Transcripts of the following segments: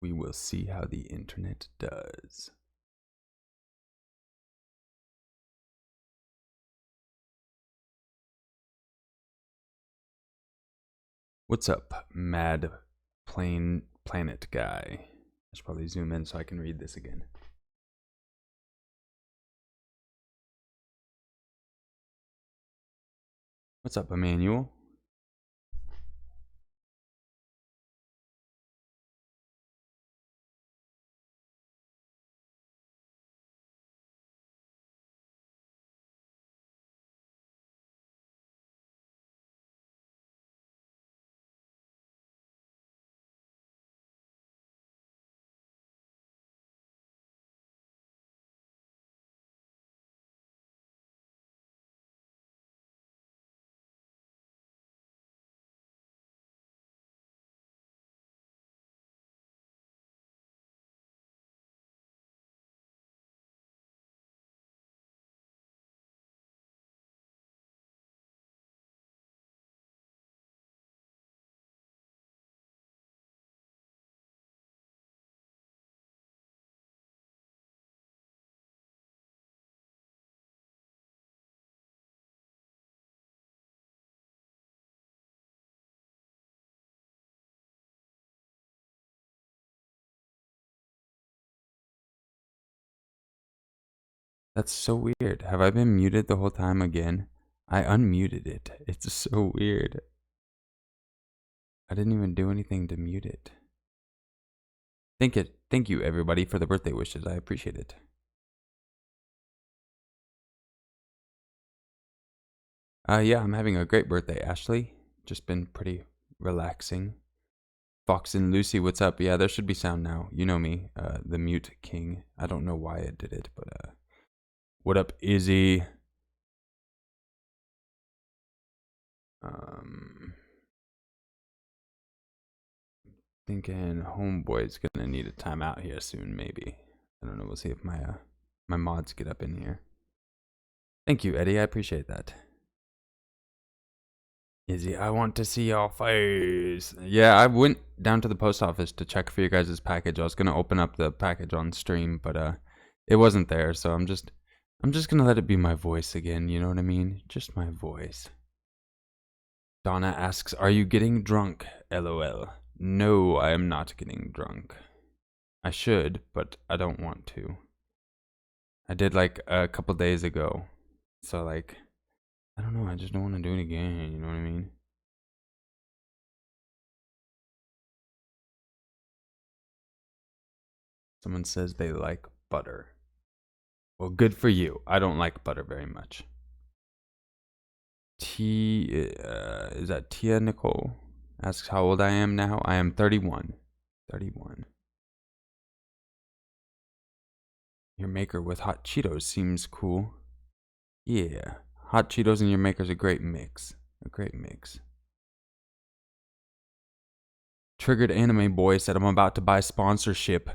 We will see how the internet does. What's up, mad plane planet guy? I should probably zoom in so I can read this again. What's up, Emmanuel? That's so weird. Have I been muted the whole time again? I unmuted it. It's so weird. I didn't even do anything to mute it. Thank you everybody for the birthday wishes. I appreciate it. Yeah, I'm having a great birthday, Ashley. Just been pretty relaxing. Fox and Lucy, what's up? Yeah, there should be sound now. You know me, the mute king. I don't know why it did it, but what up, Izzy? Thinking Homeboy's gonna need a timeout here soon, maybe. I don't know. We'll see if my mods get up in here. Thank you, Eddie. I appreciate that. Izzy, I want to see your face. Yeah, I went down to the post office to check for you guys' package. I was gonna open up the package on stream, but it wasn't there, so I'm just gonna let it be my voice again, you know what I mean? Just my voice. Donna asks, are you getting drunk? LOL. No, I am not getting drunk. I should, but I don't want to. I did like a couple days ago. So like, I don't know, I just don't want to do it again, you know what I mean? Someone says they like butter. Well, good for you. I don't like butter very much. Is that Tia Nicole? Asks how old I am now. I am 31. 31. Your maker with hot Cheetos seems cool. Yeah, hot Cheetos and your maker's a great mix. A great mix. Triggered Anime Boy said I'm about to buy sponsorship.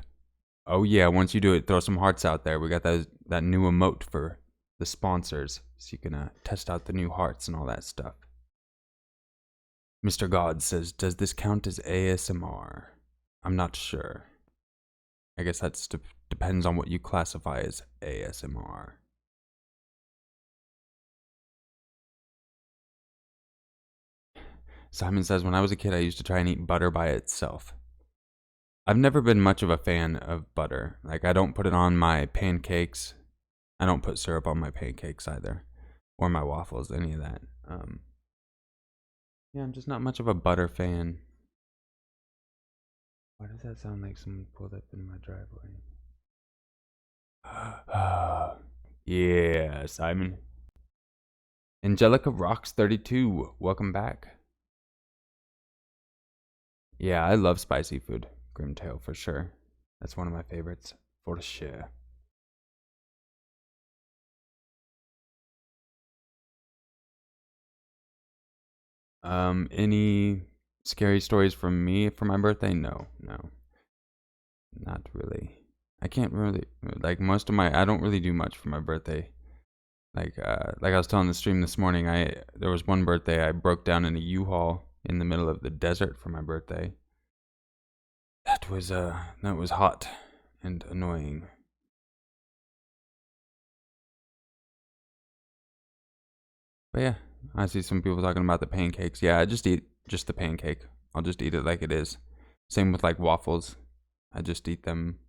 Oh yeah, once you do it, throw some hearts out there. We got that new emote for the sponsors, so you can test out the new hearts and all that stuff. Mr. God says, does this count as ASMR? I'm not sure. I guess that depends on what you classify as ASMR. Simon says, when I was a kid, I used to try and eat butter by itself. I've never been much of a fan of butter. Like, I don't put it on my pancakes. I don't put syrup on my pancakes either. Or my waffles, any of that. Yeah, I'm just not much of a butter fan. Why does that sound like someone pulled up in my driveway? Yeah, Simon. Angelica Rocks 32, welcome back. Yeah, I love spicy food. Grimtail for sure. That's one of my favorites for sure. Any scary stories from me for my birthday? No. Not really. I can't really like most of my I don't really do much for my birthday. Like I was telling the stream this morning, there was one birthday I broke down in a U-Haul in the middle of the desert for my birthday. That was hot and annoying. But yeah, I see some people talking about the pancakes. Yeah, I just eat just the pancake. I'll just eat it like it is. Same with like waffles. I just eat them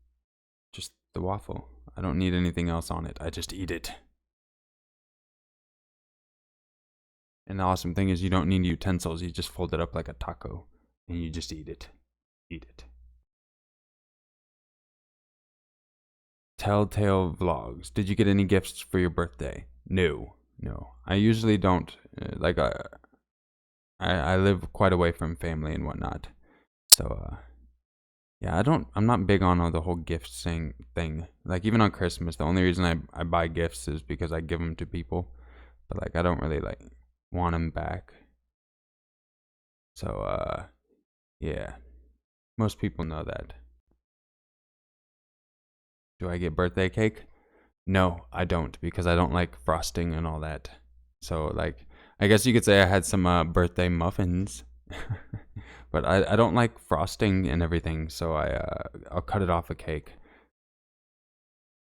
just the waffle. I don't need anything else on it. I just eat it. And the awesome thing is you don't need utensils. You just fold it up like a taco and you just eat it. Eat it. Telltale Vlogs. Did you get any gifts for your birthday? No. I usually don't. I live quite away from family and whatnot. So, yeah, I'm not big on all the whole gift thing. Like, even on Christmas, the only reason I buy gifts is because I give them to people. But, like, I don't really, like, want them back. So, yeah. Most people know that. Do I get birthday cake? No, I don't, because I don't like frosting and all that. So, like, I guess you could say I had some birthday muffins. But I don't like frosting and everything, so I'll cut it off a cake.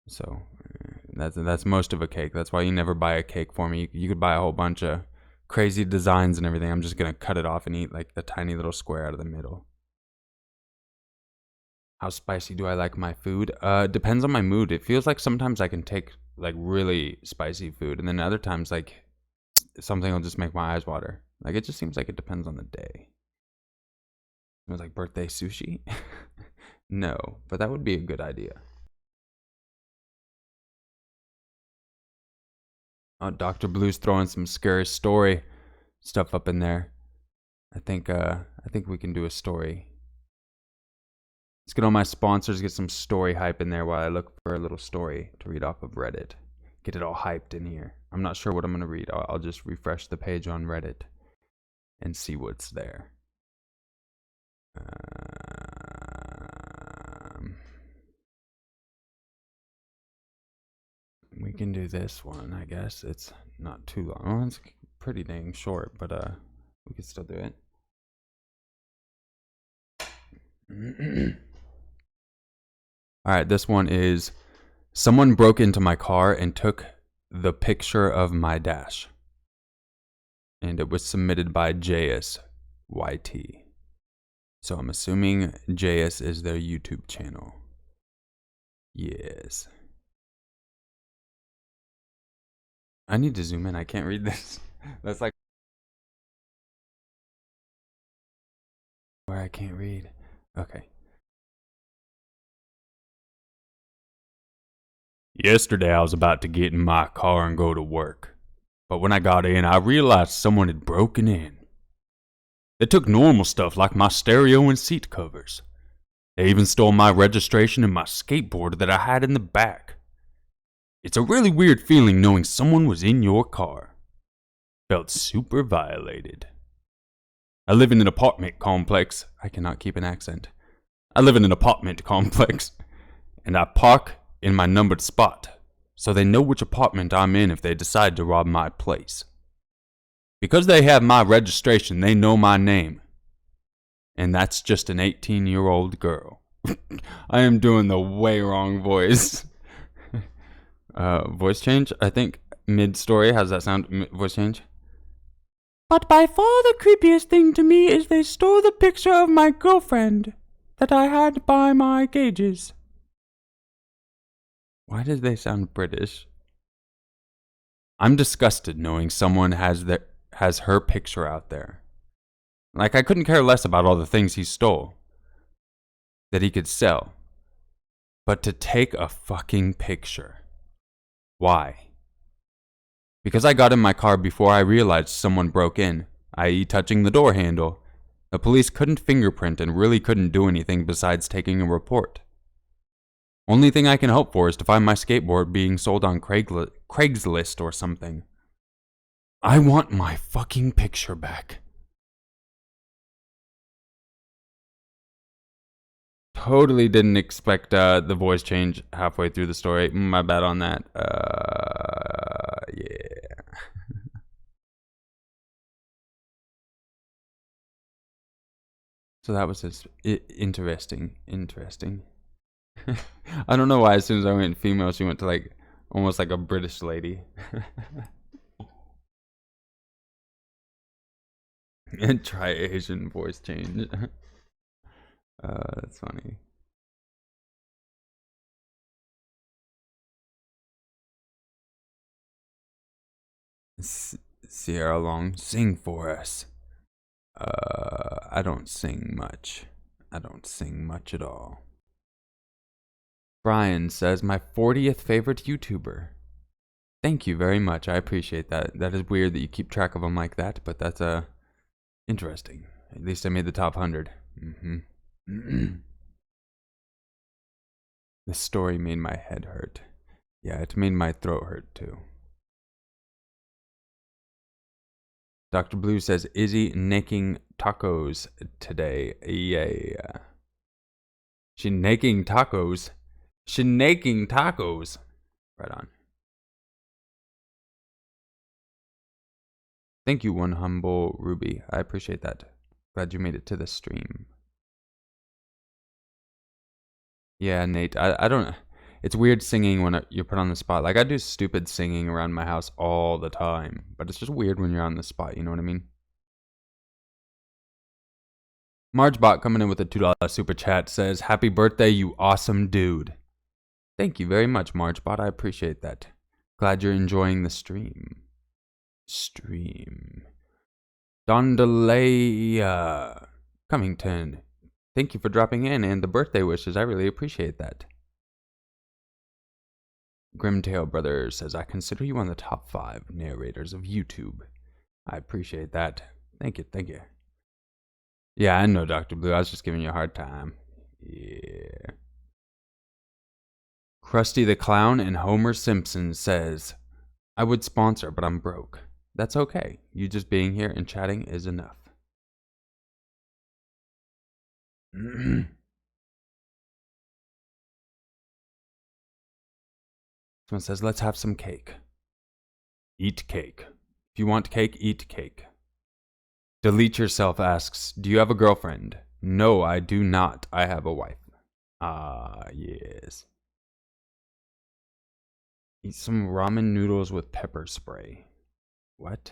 So that's most of a cake. That's why you never buy a cake for me. You could buy a whole bunch of crazy designs and everything. I'm just gonna cut it off and eat like the tiny little square out of the middle. How spicy do I like my food? Depends on my mood. It feels like sometimes I can take like really spicy food, and then other times like something will just make my eyes water. Like it just seems like it depends on the day. It was like birthday sushi? No, but that would be a good idea. Oh, Dr. Blue's throwing some scary story stuff up in there. I think we can do a story. Let's get all my sponsors, get some story hype in there while I look for a little story to read off of Reddit. Get it all hyped in here. I'm not sure what I'm gonna read. I'll just refresh the page on Reddit and see what's there. We can do this one, I guess. It's not too long. Oh, it's pretty dang short, but we can still do it. All right, this one is: someone broke into my car and took the picture of my dash. And it was submitted by JSYT. So I'm assuming JS is their YouTube channel. Yes. I need to zoom in. I can't read this. That's like where I can't read. Okay. Yesterday I was about to get in my car and go to work. But when I got in, I realized someone had broken in. They took normal stuff like my stereo and seat covers. They even stole my registration and my skateboard that I had in the back. It's a really weird feeling knowing someone was in your car. Felt super violated. I live in an apartment complex. I cannot keep an accent. I live in an apartment complex, and I park in my numbered spot, so they know which apartment I'm in if they decide to rob my place. Because they have my registration, they know my name. And that's just an 18-year-old girl. I am doing the way wrong voice. Voice change? I think mid-story. How's that sound? Voice change? But by far the creepiest thing to me is they stole the picture of my girlfriend that I had by my gauges. Why did they sound British? I'm disgusted knowing someone has her picture out there. Like, I couldn't care less about all the things he stole that he could sell. But to take a fucking picture. Why? Because I got in my car before I realized someone broke in, i.e. touching the door handle. The police couldn't fingerprint and really couldn't do anything besides taking a report. Only thing I can hope for is to find my skateboard being sold on Craigslist or something. I want my fucking picture back. Totally didn't expect the voice change halfway through the story. My bad on that. Yeah. So that was his interesting. I don't know why as soon as I went female, she went to like almost like a British lady. And try Asian voice change. That's funny. Sierra Long, sing for us. I don't sing much. I don't sing much at all. Brian says, my 40th favorite YouTuber. Thank you very much. I appreciate that. That is weird that you keep track of them like that, but that's interesting. At least I made the top 100. This story made my head hurt. Yeah, it made my throat hurt too. Dr. Blue says, Izzy making tacos today. Yeah. She making tacos. She making tacos. Right on. Thank you, One Humble Ruby. I appreciate that. Glad you made it to the stream. Yeah, Nate. I don't... It's weird singing when you're put on the spot. Like, I do stupid singing around my house all the time. But it's just weird when you're on the spot, you know what I mean? Margebot coming in with a $2 super chat says, happy birthday, you awesome dude. Thank you very much, Margebot. I appreciate that. Glad you're enjoying the stream. Dondalea Cummington. Thank you for dropping in and the birthday wishes. I really appreciate that. Grimtail Brother says, I consider you on the top 5 narrators of YouTube. I appreciate that. Thank you. Yeah, I know, Dr. Blue. I was just giving you a hard time. Yeah. Krusty the Clown and Homer Simpson says, I would sponsor, but I'm broke. That's okay. You just being here and chatting is enough. Someone says, let's have some cake. Eat cake. If you want cake, eat cake. Delete Yourself asks, do you have a girlfriend? No, I do not. I have a wife. Ah, yes. Eat some ramen noodles with pepper spray. What?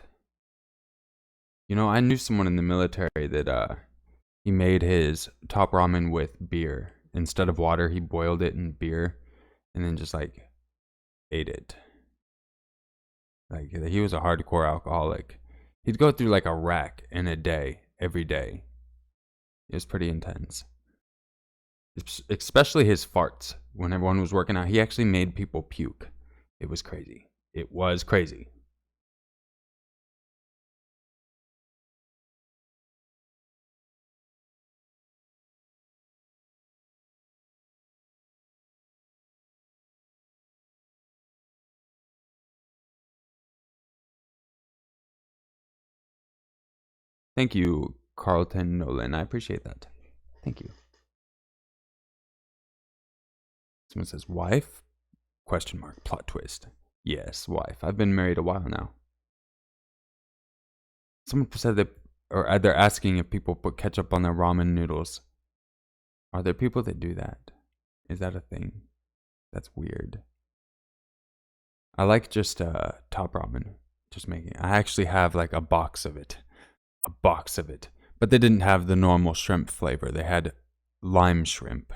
You know, I knew someone in the military that he made his top ramen with beer. Instead of water, he boiled it in beer and then just like ate it. Like, he was a hardcore alcoholic. He'd go through like a rack in a day, every day. It was pretty intense. Especially his farts when everyone was working out. He actually made people puke. It was crazy. It was crazy. Thank you, Carlton Nolan. I appreciate that. Thank you. Someone says, wife? Question mark, plot twist. Yes, wife. I've been married a while now. Someone said that, or they're asking if people put ketchup on their ramen noodles. Are there people that do that? Is that a thing? That's weird. I like just top ramen. Just making it. I actually have like a box of it. But they didn't have the normal shrimp flavor. They had lime shrimp.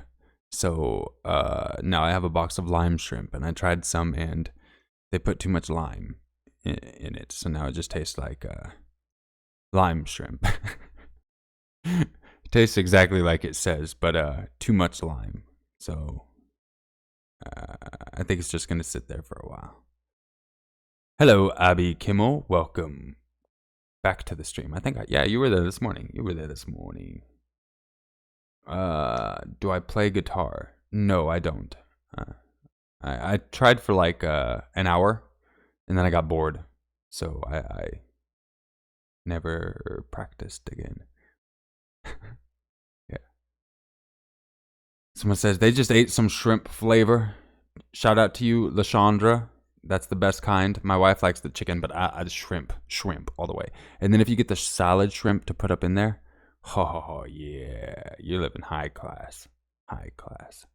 So now I have a box of lime shrimp, and I tried some, and they put too much lime in it. So now it just tastes like lime shrimp. It tastes exactly like it says, but too much lime. So I think it's just going to sit there for a while. Hello, Abby Kimmel. Welcome back to the stream. I think, yeah, you were there this morning. Do I play guitar? No, I don't. I tried for like an hour, and then I got bored. So I never practiced again. Yeah. Someone says they just ate some shrimp flavor. Shout out to you, LaShandra. That's the best kind. My wife likes the chicken, but I shrimp all the way. And then if you get the salad shrimp to put up in there Oh yeah, you're living high class. High class.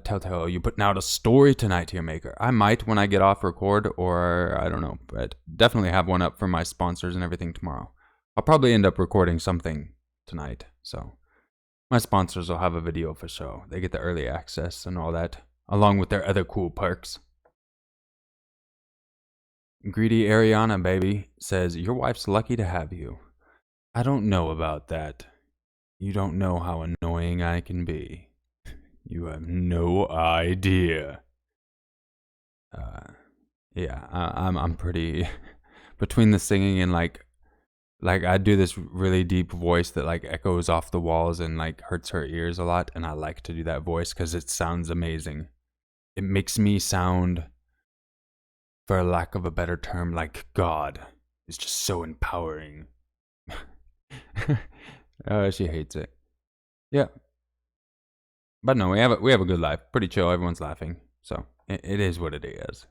Telltale, you putting out a story tonight here, Maker? I might when I get off record, or I don't know, but definitely have one up for my sponsors and everything tomorrow. I'll probably end up recording something tonight, so my sponsors will have a video for show. They get the early access and all that, along with their other cool perks. Greedy Ariana, baby, says, your wife's lucky to have you. I don't know about that. You don't know how annoying I can be. You have no idea. Yeah, I'm pretty between the singing and like I do this really deep voice that like echoes off the walls and like hurts her ears a lot, and I like to do that voice because it sounds amazing. It makes me sound, for lack of a better term, like God. It's just so empowering. She hates it. Yeah, but no, we have a good life. Pretty chill. Everyone's laughing, so it is what it is.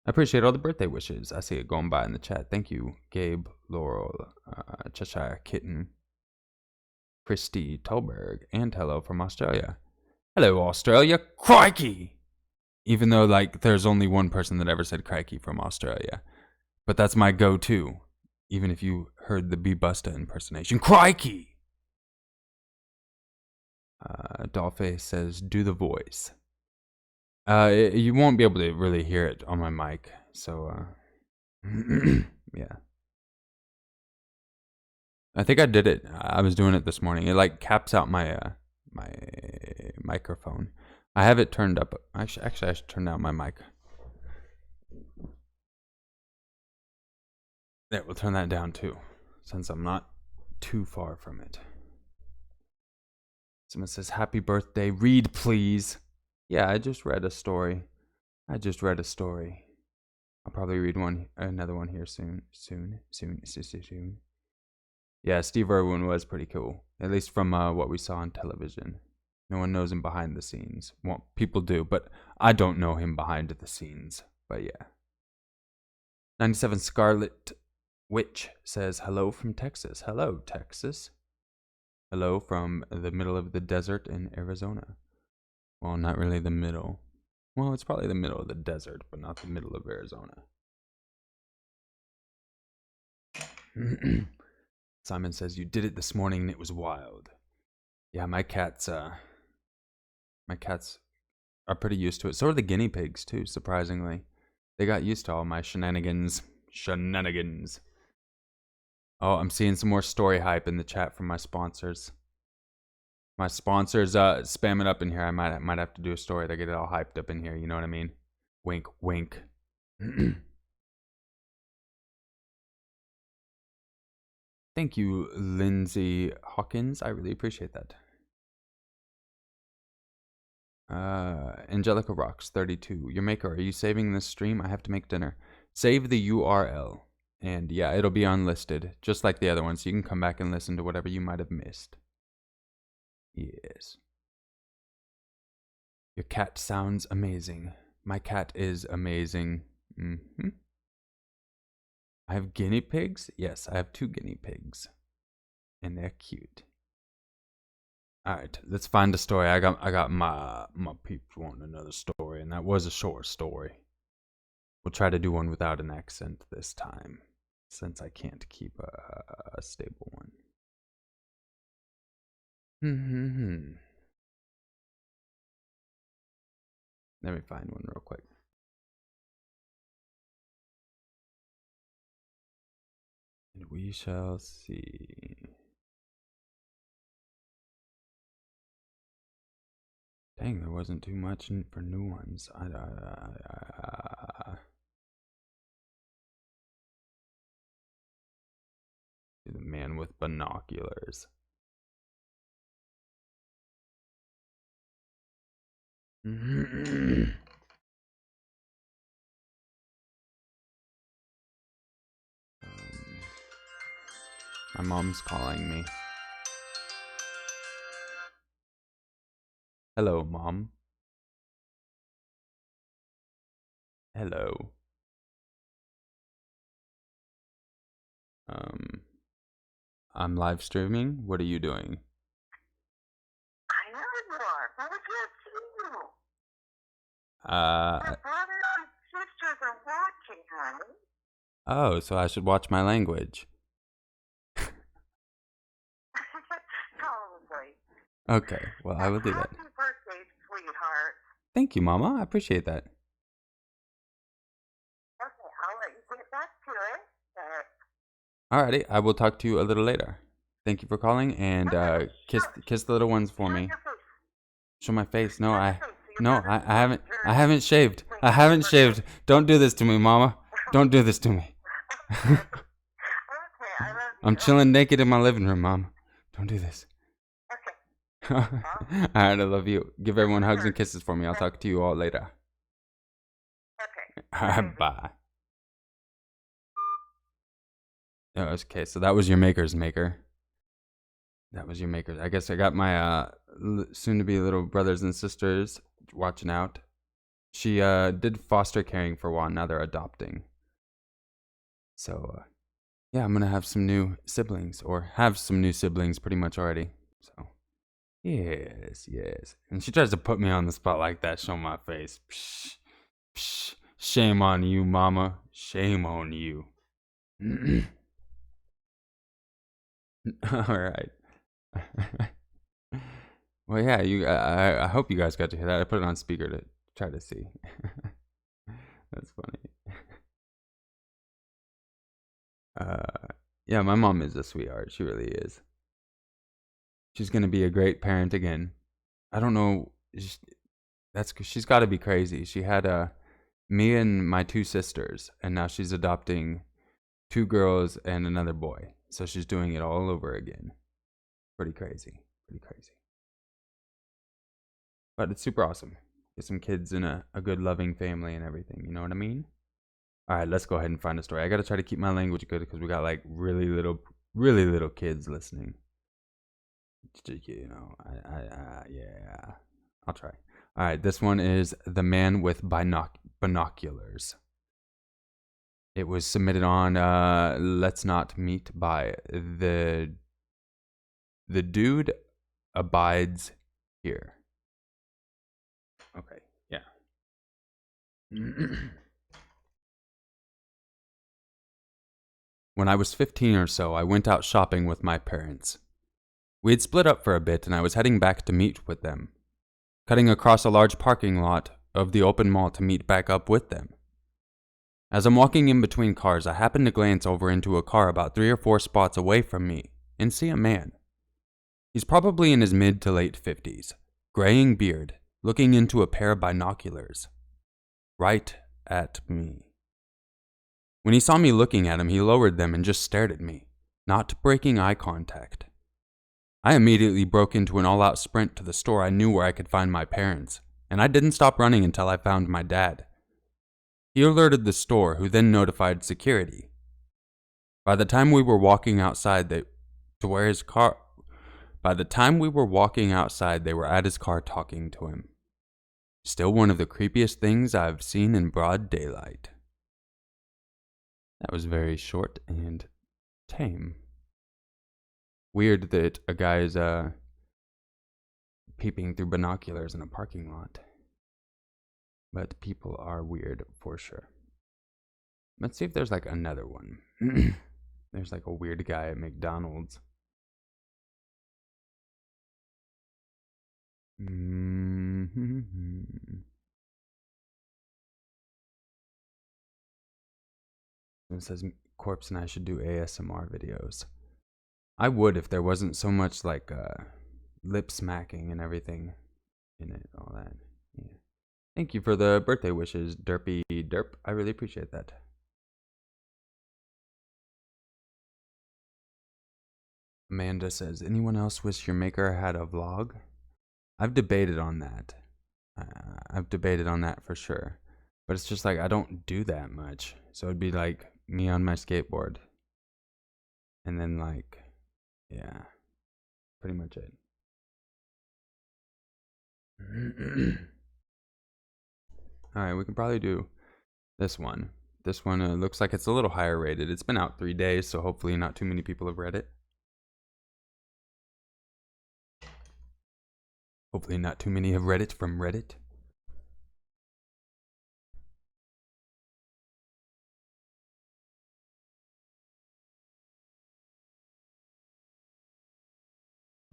I appreciate all the birthday wishes. I see it going by in the chat. Thank you, Gabe, Laurel, Cheshire Kitten, Christy Tolberg, and hello from Australia. Hello, Australia. Crikey! Even though, like, there's only one person that ever said crikey from Australia. But that's my go-to. Even if you heard the B Busta impersonation. Crikey! Dollface says, do the voice. You won't be able to really hear it on my mic. So, yeah. I think I did it. I was doing it this morning. It like caps out my my microphone. I have it turned up. Actually, I should turn down my mic. Yeah, we'll turn that down too, since I'm not too far from it. Someone says, "Happy birthday, read please." Yeah, I just read a story. I'll probably read another one here soon. Yeah, Steve Irwin was pretty cool, at least from what we saw on television. No one knows him behind the scenes. Well, people do, but I don't know him behind the scenes. But yeah. 97 Scarlet Witch says, hello from Texas. Hello, Texas. Hello from the middle of the desert in Arizona. Well, not really the middle. Well, it's probably the middle of the desert, but not the middle of Arizona. Simon says, you did it this morning and it was wild. Yeah, my cats are pretty used to it. So are the guinea pigs too, surprisingly. They got used to all my shenanigans. Oh, I'm seeing some more story hype in the chat from my sponsors. My sponsors spam it up in here. I might have to do a story to get it all hyped up in here, you know what I mean? Wink, wink. Thank you, Lindsay Hawkins. I really appreciate that. Angelica Rocks 32. Your maker, are you saving this stream? I have to make dinner. Save the URL. And yeah, it'll be unlisted, just like the other ones. So you can come back and listen to whatever you might have missed. Yes. Your cat sounds amazing. My cat is amazing. I have guinea pigs? Yes, I have 2 guinea pigs. And they're cute. Alright, let's find a story. I got my peeps wanting another story, and that was a short story. We'll try to do one without an accent this time, since I can't keep a stable one. Let me find one real quick. And we shall see. Dang, there wasn't too much for new ones. The man with binoculars. My mom's calling me. Hello, Mom. Hello. I'm live streaming. What are you doing? I know you are. But I can't see you. Uh, My brother and sisters are watching, honey. oh, so I should watch my language. Probably. Okay, well, I will do that. Happy birthday, sweetheart. Thank you, Mama. I appreciate that. Okay, I'll let you get back to it. Alrighty, I will talk to you a little later. Thank you for calling, and kiss the little ones for me. Show my face. No, I haven't shaved. I haven't shaved. Don't do this to me, Mama. Don't do this to me. Okay, I love you. I'm chilling naked in my living room, Mom. Don't do this. Okay. Alright, I love you. Give everyone hugs and kisses for me. I'll talk to you all later. Okay. Bye. Oh, okay, so that was your maker's maker. That was your maker. I guess I got my soon-to-be little brothers and sisters watching out. She did foster caring for a while. Now they're adopting. So, yeah, I'm gonna have some new siblings, or have some new siblings pretty much already. So, yes. And she tries to put me on the spot like that, show my face. Psh, psh. Shame on you, Mama. Shame on you. All right. Well, yeah, I hope you guys got to hear that. I put it on speaker to try to see. That's funny. Yeah, my mom is a sweetheart. She really is. She's gonna be a great parent again. I don't know. She's got to be crazy. She had me and my two sisters, and now she's adopting 2 girls and another boy. So she's doing it all over again. Pretty crazy. But it's super awesome. Get some kids in a good, loving family and everything. You know what I mean? All right, let's go ahead and find a story. I got to try to keep my language good because we got like really little kids listening. You know, yeah. I'll try. All right, this one is The Man with Binoculars. It was submitted on Let's Not Meet by the Dude Abides Here. Okay, yeah. When I was 15 or so, I went out shopping with my parents. We had split up for a bit and I was heading back to meet with them, cutting across a large parking lot of the open mall to meet back up with them. As I'm walking in between cars, I happen to glance over into a car about 3 or 4 spots away from me and see a man. He's probably in his mid to late 50s, graying beard, looking into a pair of binoculars. Right at me. When he saw me looking at him, he lowered them and just stared at me, not breaking eye contact. I immediately broke into an all-out sprint to the store I knew where I could find my parents, and I didn't stop running until I found my dad. He alerted the store, who then notified security. By the time we were walking outside, they were at his car talking to him. Still one of the creepiest things I've seen in broad daylight. That was very short and tame. Weird that a guy's peeping through binoculars in a parking lot. But people are weird for sure. Let's see if there's like another one. There's like a weird guy at McDonald's. It says Corpse and I should do ASMR videos. I would if there wasn't so much like lip smacking and everything in it, all that. Yeah. Thank you for the birthday wishes, Derpy Derp. I really appreciate that. Amanda says, anyone else wish your maker had a vlog? I've debated on that. For sure. But it's just like I don't do that much. So it'd be like me on my skateboard. And then like, yeah, pretty much it. Alright, we can probably do this one. This one looks like it's a little higher rated. It's been out 3 days, so hopefully not too many people have read it. Hopefully not too many have read it from Reddit.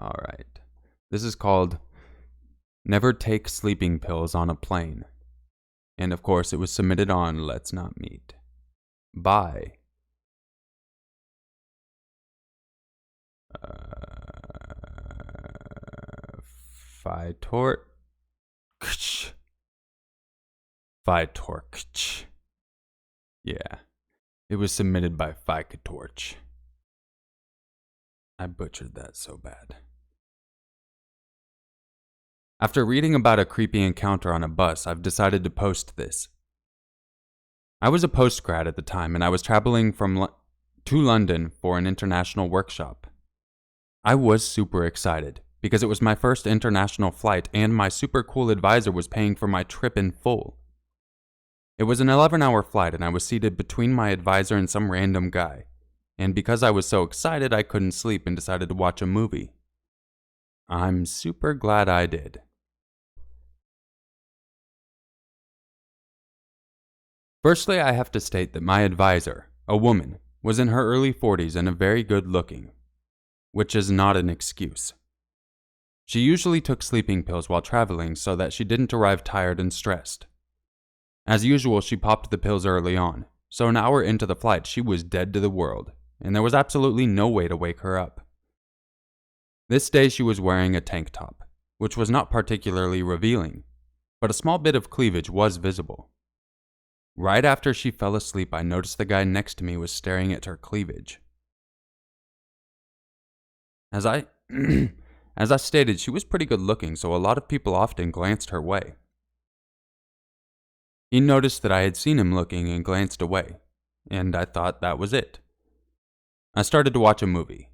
Alright. This is called Never Take Sleeping Pills on a Plane. And of course, it was submitted on Let's Not Meet by Fitorch. Yeah. It was submitted by Ficatorch. I butchered that so bad. After reading about a creepy encounter on a bus, I've decided to post this. I was a postgrad at the time, and I was traveling to London for an international workshop. I was super excited, because it was my first international flight, and my super cool advisor was paying for my trip in full. It was an 11-hour flight, and I was seated between my advisor and some random guy. And because I was so excited, I couldn't sleep and decided to watch a movie. I'm super glad I did. Firstly, I have to state that my advisor, a woman, was in her early 40s and very good looking, which is not an excuse. She usually took sleeping pills while traveling so that she didn't arrive tired and stressed. As usual, she popped the pills early on, so an hour into the flight she was dead to the world, and there was absolutely no way to wake her up. This day she was wearing a tank top, which was not particularly revealing, but a small bit of cleavage was visible. Right after she fell asleep, I noticed the guy next to me was staring at her cleavage. As I stated, she was pretty good looking, so a lot of people often glanced her way. He noticed that I had seen him looking and glanced away, and I thought that was it. I started to watch a movie,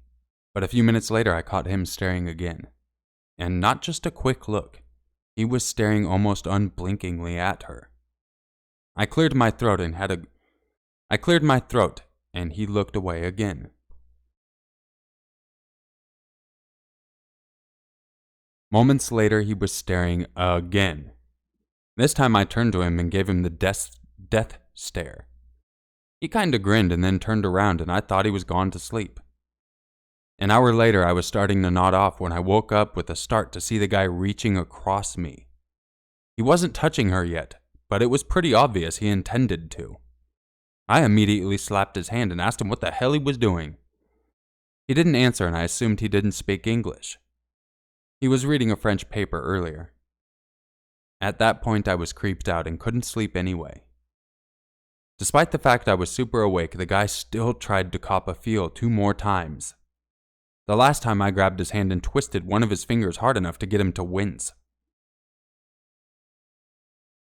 but a few minutes later I caught him staring again. And not just a quick look, he was staring almost unblinkingly at her. I cleared my throat and he looked away again. Moments later, he was staring again. This time I turned to him and gave him the death stare. He kinda grinned and then turned around, and I thought he was gone to sleep. An hour later, I was starting to nod off when I woke up with a start to see the guy reaching across me. He wasn't touching her yet, but it was pretty obvious he intended to. I immediately slapped his hand and asked him what the hell he was doing. He didn't answer, and I assumed he didn't speak English. He was reading a French paper earlier. At that point, I was creeped out and couldn't sleep anyway. Despite the fact I was super awake, the guy still tried to cop a feel 2 more times. The last time I grabbed his hand and twisted one of his fingers hard enough to get him to wince.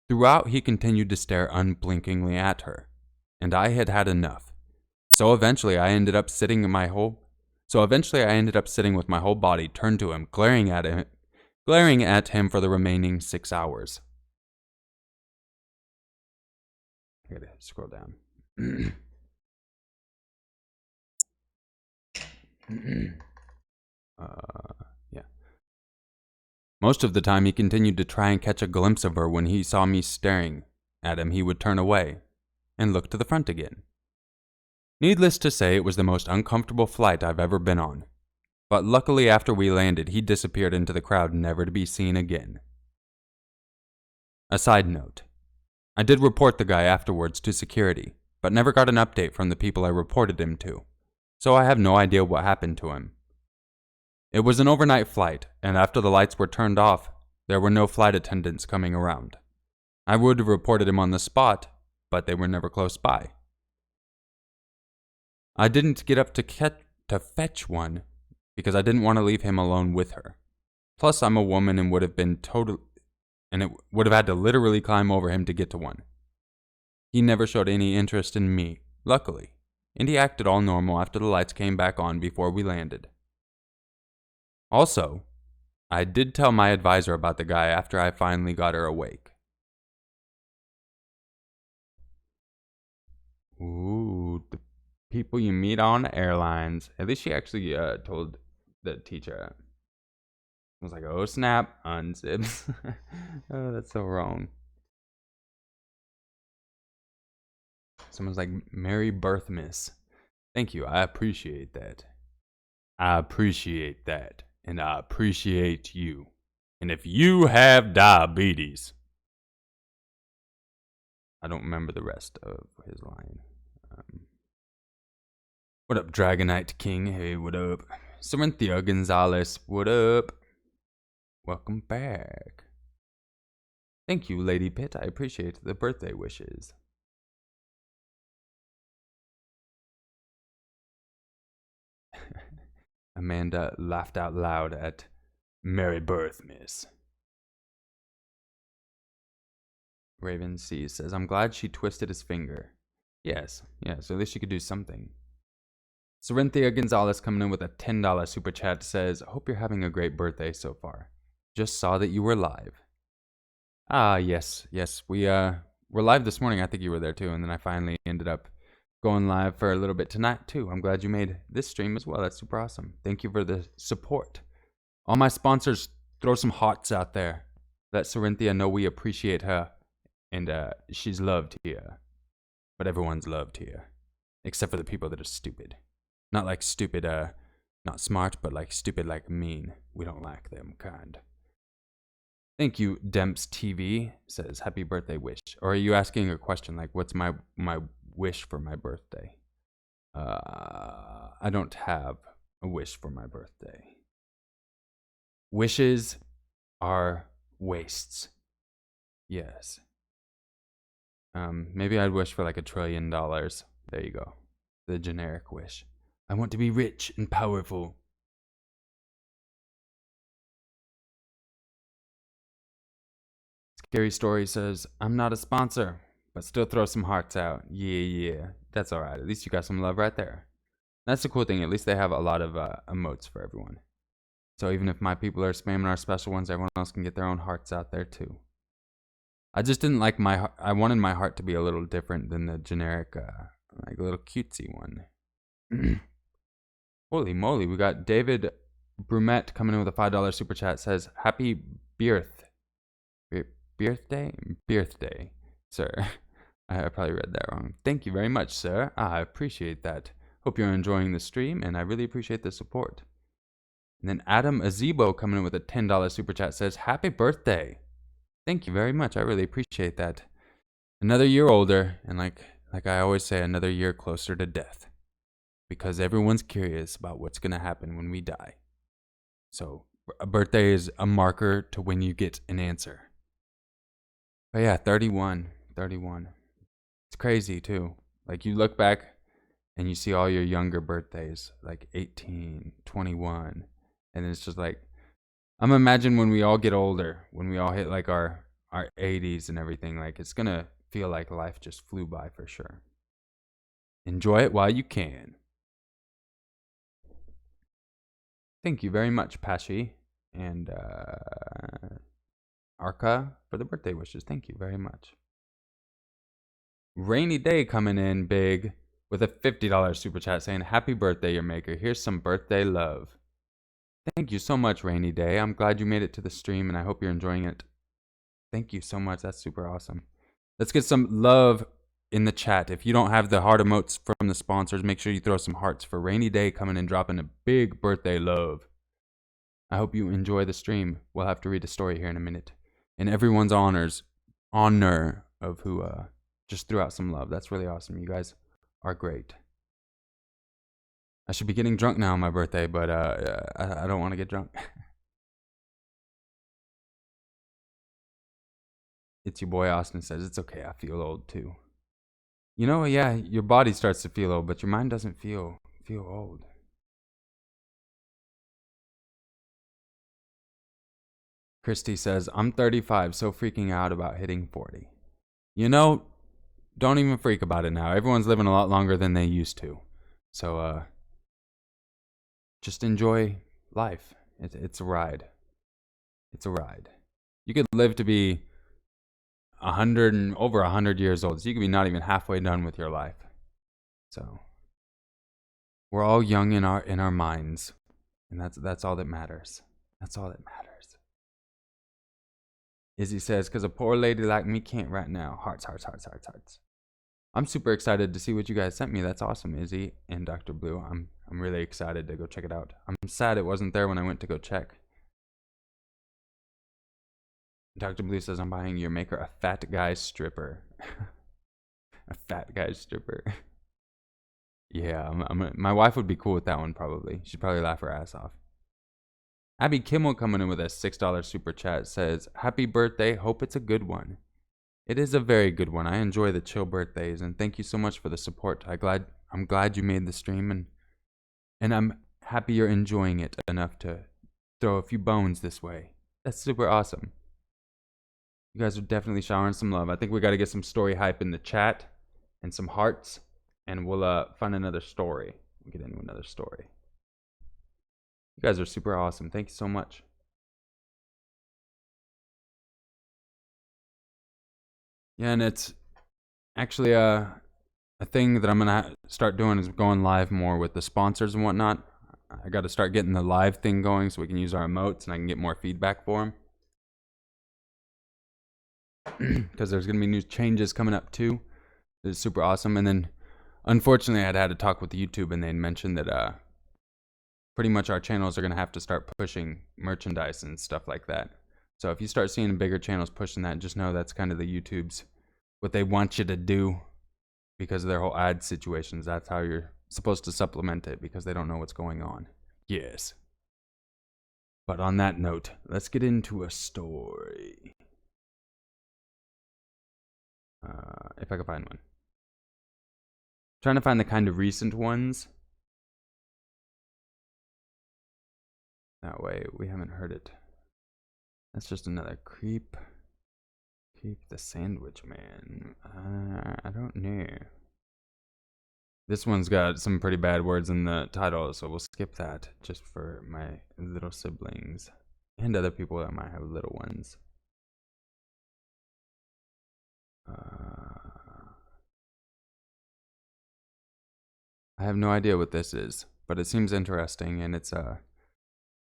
Throughout, he continued to stare unblinkingly at her, and I had had enough. So eventually I ended up sitting with my whole body turned to him, glaring at him for the remaining 6 hours. I gotta scroll down. Yeah. Most of the time, he continued to try and catch a glimpse of her. When he saw me staring at him, he would turn away and look to the front again. Needless to say, it was the most uncomfortable flight I've ever been on. But luckily, after we landed, he disappeared into the crowd, never to be seen again. A side note. I did report the guy afterwards to security, but never got an update from the people I reported him to, so I have no idea what happened to him. It was an overnight flight, and after the lights were turned off, there were no flight attendants coming around. I would have reported him on the spot, but they were never close by. I didn't get up to fetch one because I didn't want to leave him alone with her. Plus, I'm a woman and it would have had to literally climb over him to get to one. He never showed any interest in me, luckily, and he acted all normal after the lights came back on before we landed. Also, I did tell my advisor about the guy after I finally got her awake. Ooh, the people you meet on airlines. At least she actually told the teacher. Someone's like, oh snap, unzips. Oh, that's so wrong. Someone's like, Merry Birthmas. Thank you. I appreciate that. I appreciate that. And I appreciate you. And if you have diabetes, I don't remember the rest of his line. What up, Dragonite King? Hey, what up? Cynthia Gonzalez, what up? Welcome back. Thank you, Lady Pitt. I appreciate the birthday wishes. Amanda laughed out loud at Merry Birthmas. Raven C says, I'm glad she twisted his finger. Yes, so at least she could do something. Cynthia Gonzalez coming in with a $10 super chat says, hope you're having a great birthday so far. Just saw that you were live. Ah, yes, we're live this morning. I think you were there too, and then I finally ended up going live for a little bit tonight too. I'm glad you made this stream as well. That's super awesome. Thank you for the support. All my sponsors, throw some hearts out there. Let Cynthia know we appreciate her, and she's loved here. But everyone's loved here, except for the people that are stupid. Not like stupid, not smart, but like stupid, like mean. We don't like them kind. Thank you, Demps TV says, happy birthday wish. Or are you asking a question like, what's my wish for my birthday? I don't have a wish for my birthday. Wishes are wastes. Yes. Maybe I'd wish for like $1 trillion. There you go. The generic wish. I want to be rich and powerful. Scary Story says, I'm not a sponsor, but still throw some hearts out. Yeah. That's alright. At least you got some love right there. That's the cool thing. At least they have a lot of emotes for everyone. So even if my people are spamming our special ones, everyone else can get their own hearts out there too. I just didn't like I wanted my heart to be a little different than the generic, like a little cutesy one. Holy moly, we got David Brumette coming in with a $5 super chat. Says, happy birthday, sir. I probably read that wrong. Thank you very much, sir. I appreciate that. Hope you're enjoying the stream, and I really appreciate the support. And then Adam Azebo coming in with a $10 super chat says, happy birthday. Thank you very much. I really appreciate that. Another year older, and like I always say, another year closer to death. Because everyone's curious about what's going to happen when we die. So a birthday is a marker to when you get an answer. But yeah, 31. It's crazy too. Like you look back and you see all your younger birthdays, like 18, 21. And it's just like, I'm imagining when we all get older, when we all hit like our 80s and everything, like it's going to feel like life just flew by for sure. Enjoy it while you can. Thank you very much, Pashi and Arca for the birthday wishes. Thank you very much. Rainy Day coming in big with a $50 super chat saying, happy birthday, your maker. Here's some birthday love. Thank you so much, Rainy Day. I'm glad you made it to the stream, and I hope you're enjoying it. Thank you so much. That's super awesome. Let's get some love in the chat. If you don't have the heart emotes from the sponsors, make sure you throw some hearts for Rainy Day coming and dropping a big birthday love. I hope you enjoy the stream. We'll have to read a story here in a minute. In everyone's honor of who just threw out some love. That's really awesome. You guys are great. I should be getting drunk now on my birthday, but I don't want to get drunk. It's your boy Austin says, it's okay, I feel old too. You know, yeah, your body starts to feel old, but your mind doesn't feel old. Christy says, I'm 35, so freaking out about hitting 40. You know, don't even freak about it now. Everyone's living a lot longer than they used to. So, just enjoy life. It's a ride. It's a ride. You could live to be 100 and over 100 years old. So you could be not even halfway done with your life. So, we're all young in our minds. And that's all that matters. That's all that matters. Izzy says, because a poor lady like me can't right now. Hearts, hearts, hearts, hearts, hearts. I'm super excited to see what you guys sent me. That's awesome, Izzy and Dr. Blue. I'm really excited to go check it out. I'm sad it wasn't there when I went to go check. Dr. Blue says, I'm buying your maker a fat guy stripper. A fat guy stripper. Yeah, my wife would be cool with that one probably. She'd probably laugh her ass off. Abby Kimmel coming in with a $6 super chat says, Happy birthday, hope it's a good one. It is a very good one. I enjoy the chill birthdays, and thank you so much for the support. I'm glad you made the stream, and I'm happy you're enjoying it enough to throw a few bones this way. That's super awesome. You guys are definitely showering some love. I think we got to get some story hype in the chat and some hearts, and we'll find another story. We'll get into another story. You guys are super awesome. Thank you so much. Yeah, and it's actually a thing that I'm gonna start doing is going live more with the sponsors and whatnot. I got to start getting the live thing going so we can use our emotes and I can get more feedback for them. Because there's gonna be new changes coming up too. It's super awesome. And then, unfortunately, I'd had a talk with YouTube and they mentioned that pretty much our channels are gonna have to start pushing merchandise and stuff like that. So if you start seeing bigger channels pushing that, just know that's kind of the YouTube's what they want you to do because of their whole ad situations. That's how you're supposed to supplement it because they don't know what's going on. Yes. But on that note, let's get into a story. If I can find one. Trying to find the kind of recent ones. That way we haven't heard it. That's just another creep. Creep the sandwich man. I don't know. This one's got some pretty bad words in the title, so we'll skip that just for my little siblings and other people that might have little ones. I have no idea what this is, but it seems interesting and it's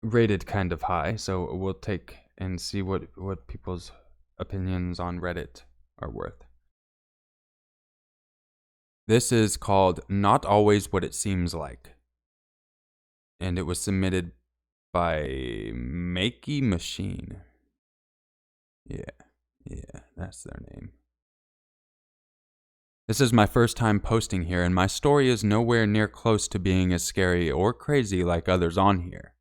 rated kind of high, so we'll take and see what people's opinions on Reddit are worth. This is called Not Always What It Seems Like, and it was submitted by Makey Machine. Yeah, that's their name. This is my first time posting here, and my story is nowhere near close to being as scary or crazy like others on here.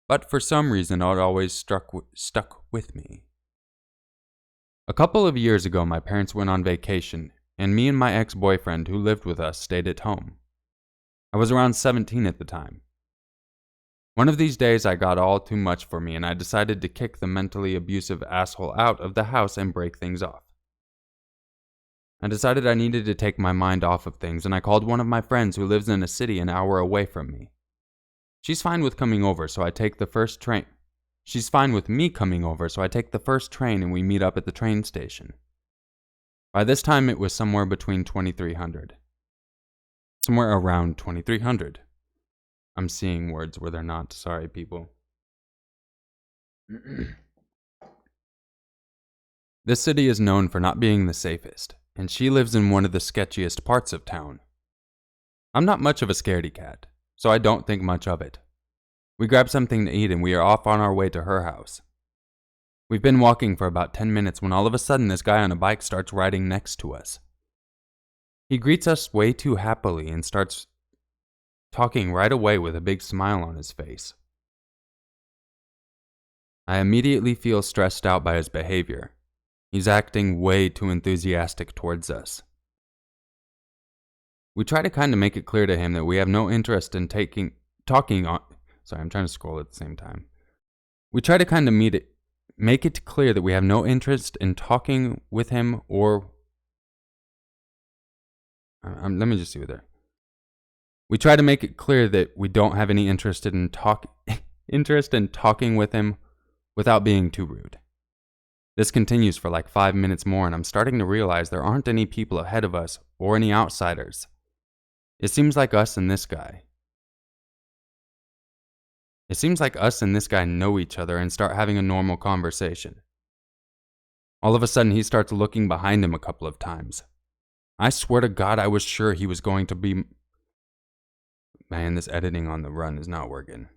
But for some reason, it always stuck with me. A couple of years ago, my parents went on vacation, and me and my ex-boyfriend who lived with us stayed at home. I was around 17 at the time. One of these days, I got all too much for me, and I decided to kick the mentally abusive asshole out of the house and break things off. I decided I needed to take my mind off of things, and I called one of my friends who lives in a city an hour away from me. She's fine with coming over, so I take the first train. She's fine with me coming over, so I take the first train and we meet up at the train station. By this time, it was somewhere between 2300. Somewhere around 2300. I'm seeing words where they're not. Sorry, people. This city is known for not being the safest, and she lives in one of the sketchiest parts of town. I'm not much of a scaredy cat, so I don't think much of it. We grab something to eat and we are off on our way to her house. We've been walking for about 10 minutes when all of a sudden this guy on a bike starts riding next to us. He greets us way too happily and starts talking right away with a big smile on his face. I immediately feel stressed out by his behavior. He's acting way too enthusiastic towards us. We try to kind of make it clear to him that we have no interest in Sorry, I'm trying to scroll at the same time. We try to kind of make it clear that we have no interest in talking with him or... let me just see what there. We try to make it clear that we don't have any interest in talking with him without being too rude. This continues for like 5 minutes more, and I'm starting to realize there aren't any people ahead of us or any outsiders. It seems like us and this guy know each other and start having a normal conversation. All of a sudden, he starts looking behind him a couple of times. I swear to God, I was sure he was going to be... Man, this editing on the run is not working.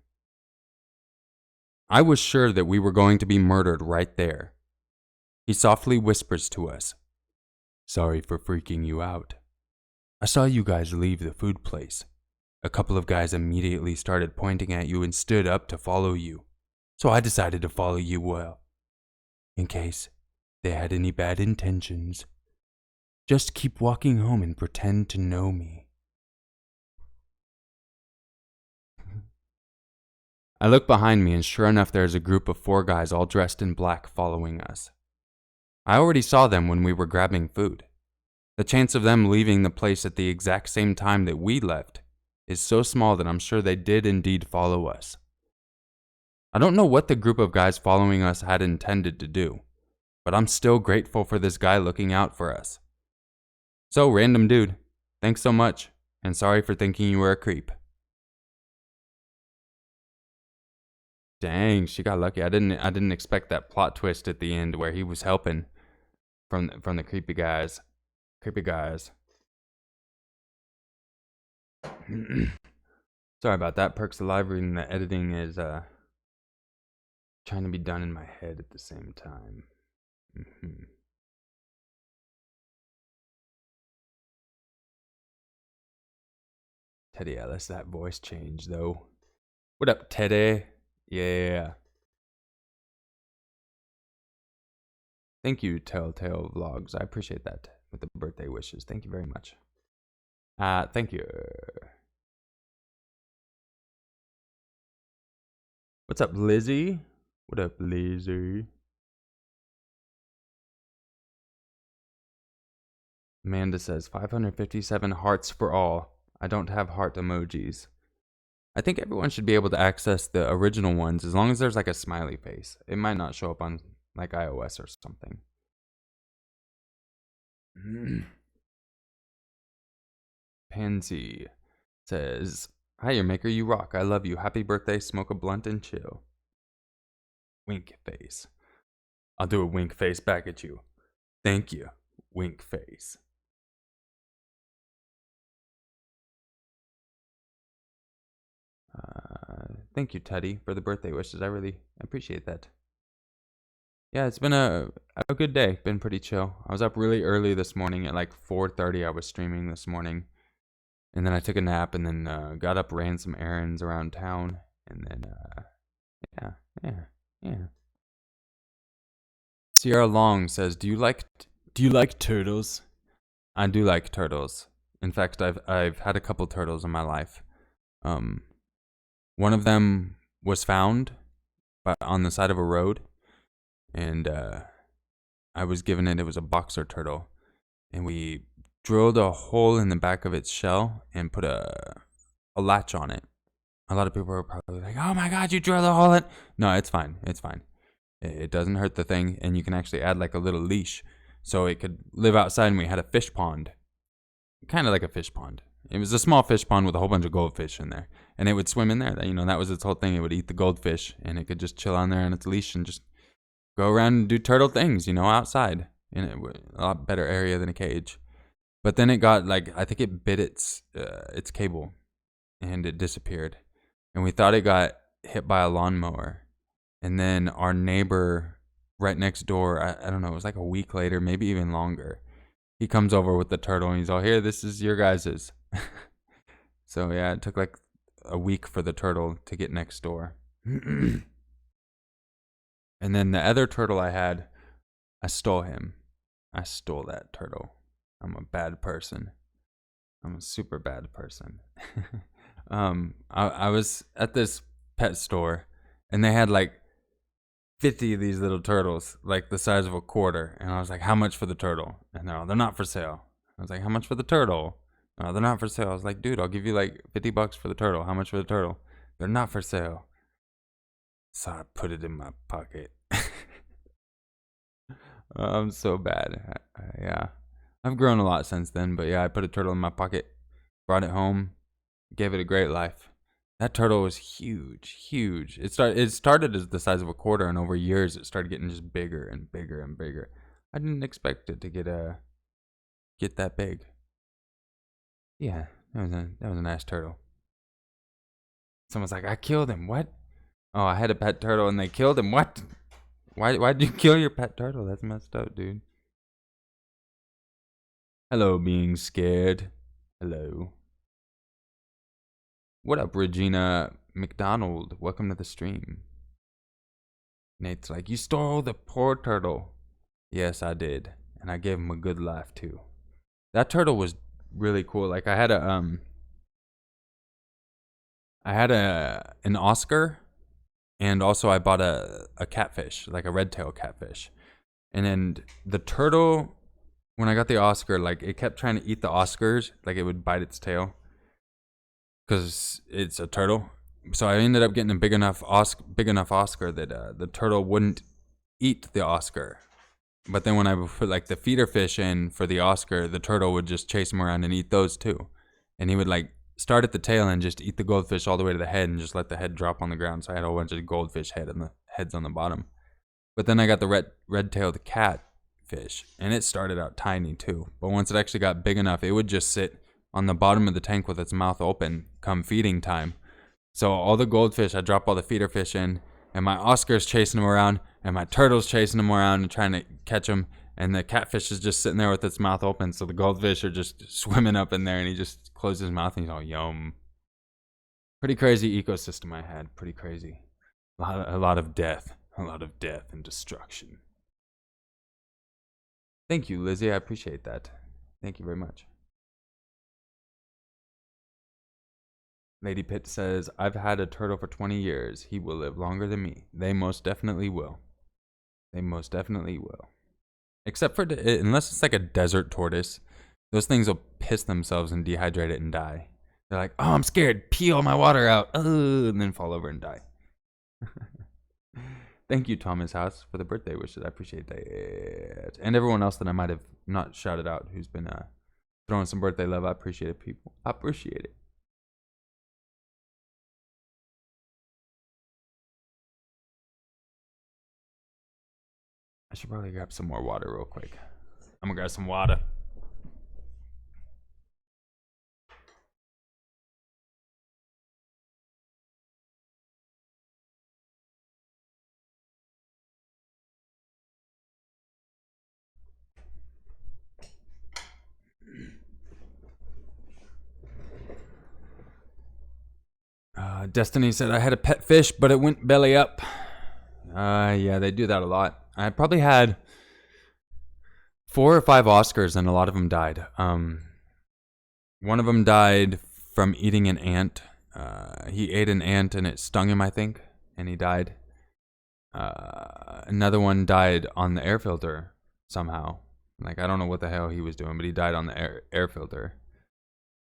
I was sure that we were going to be murdered right there. He softly whispers to us, "Sorry for freaking you out. I saw you guys leave the food place. A couple of guys immediately started pointing at you and stood up to follow you. So I decided to follow you well. In case they had any bad intentions. Just keep walking home and pretend to know me." I look behind me and sure enough there's a group of 4 guys all dressed in black following us. I already saw them when we were grabbing food. The chance of them leaving the place at the exact same time that we left is so small that I'm sure they did indeed follow us. I don't know what the group of guys following us had intended to do, but I'm still grateful for this guy looking out for us. So, random dude, thanks so much, and sorry for thinking you were a creep. Dang, she got lucky. I didn't expect that plot twist at the end where he was helping from the creepy guys. Creepy guys. Sorry about that. Perks of live reading. The editing is trying to be done in my head at the same time. Teddy Ellis, that voice change though. What up, Teddy? Yeah. Thank you, Telltale Vlogs. I appreciate that with the birthday wishes. Thank you very much. Thank you. What's up, Lizzie? What up, Lizzie? Amanda says 557 hearts for all. I don't have heart emojis. I think everyone should be able to access the original ones as long as there's like a smiley face. It might not show up on like iOS or something. Pansy says, "Hi, your maker, you rock. I love you. Happy birthday. Smoke a blunt and chill." Wink face. I'll do a wink face back at you. Thank you. Wink face. Thank you, Teddy, for the birthday wishes. I really appreciate that. Yeah, it's been a good day. Been pretty chill. I was up really early this morning at like 4:30. I was streaming this morning. And then I took a nap and then got up, ran some errands around town. And then, yeah. Sierra Long says, do you like turtles? I do like turtles. In fact, I've had a couple turtles in my life. One of them was found on the side of a road, and I was given it. It was a boxer turtle, and we drilled a hole in the back of its shell and put a latch on it. A lot of people are probably like, "Oh my God, you drilled a hole in!" No, it's fine. It's fine. It doesn't hurt the thing, and you can actually add like a little leash, so it could live outside. And we had a fish pond, kind of like a fish pond. It was a small fish pond with a whole bunch of goldfish in there, and it would swim in there. That was its whole thing. It would eat the goldfish, and it could just chill on there on its leash and just go around and do turtle things, outside in a lot better area than a cage. But then it got I think it bit its cable, and it disappeared. And we thought it got hit by a lawnmower. And then our neighbor right next door, I don't know, it was like a week later, maybe even longer. He comes over with the turtle and he's all, "Here, this is your guys's." So yeah, it took like a week for the turtle to get next door. And then the other turtle I had, I stole him. I stole that turtle. I'm a bad person. I'm a super bad person. I was at this pet store and they had like 50 of these little turtles, like the size of a quarter. And I was like, "How much for the turtle?" And they're not for sale. I was like, "How much for the turtle?" "No, they're not for sale." I was like, "Dude, I'll give you like $50 for the turtle. How much for the turtle?" "They're not for sale." So I put it in my pocket. I'm so bad. Yeah. I've grown a lot since then, but yeah, I put a turtle in my pocket, brought it home, gave it a great life. That turtle was huge. It started as the size of a quarter, and over years it started getting just bigger and bigger and bigger. I didn't expect it to get that big. Yeah, that was a nice turtle. Someone's like, I killed him. What? Oh, I had a pet turtle and they killed him. What? Why'd you kill your pet turtle? That's messed up, dude. Hello, being scared. Hello. What up, Regina McDonald? Welcome to the stream. Nate's like, you stole the poor turtle. Yes, I did. And I gave him a good life, too. That turtle was really cool. Like, I had an Oscar, and also I bought a catfish, like a red tail catfish. And then the turtle, when I got the Oscar, like, it kept trying to eat the Oscars, like it would bite its tail, because it's a turtle. So I ended up getting a big enough Oscar that the turtle wouldn't eat the Oscar. But then when I put like the feeder fish in for the Oscar, the turtle would just chase him around and eat those too. And he would like start at the tail and just eat the goldfish all the way to the head and just let the head drop on the ground. So I had a whole bunch of goldfish heads on the bottom. But then I got the red-tailed catfish, and it started out tiny too. But once it actually got big enough, it would just sit on the bottom of the tank with its mouth open come feeding time. So all the goldfish, I drop all the feeder fish in, and my Oscar's chasing them around, and my turtle's chasing them around and trying to catch them, and the catfish is just sitting there with its mouth open, so the goldfish are just swimming up in there, and he just closes his mouth and he's all yum. Pretty crazy ecosystem I had. Pretty crazy. A lot of death. A lot of death and destruction. Thank you, Lizzie. I appreciate that. Thank you very much. Lady Pitt says, I've had a turtle for 20 years. He will live longer than me. They most definitely will. They most definitely will. Except for, unless it's like a desert tortoise, those things will piss themselves and dehydrate it and die. They're like, oh, I'm scared. Pee all my water out. And then fall over and die. Thank you, Thomas House, for the birthday wishes. I appreciate that. And everyone else that I might have not shouted out who's been throwing some birthday love. I appreciate it, people. I appreciate it. I should probably grab some more water real quick. I'm gonna grab some water. Destiny said I had a pet fish, but it went belly up. Yeah, they do that a lot. I probably had 4 or 5 Oscars, and a lot of them died. One of them died from eating an ant. He ate an ant and it stung him, I think, and he died. Another one died on the air filter somehow. Like, I don't know what the hell he was doing, but he died on the air filter.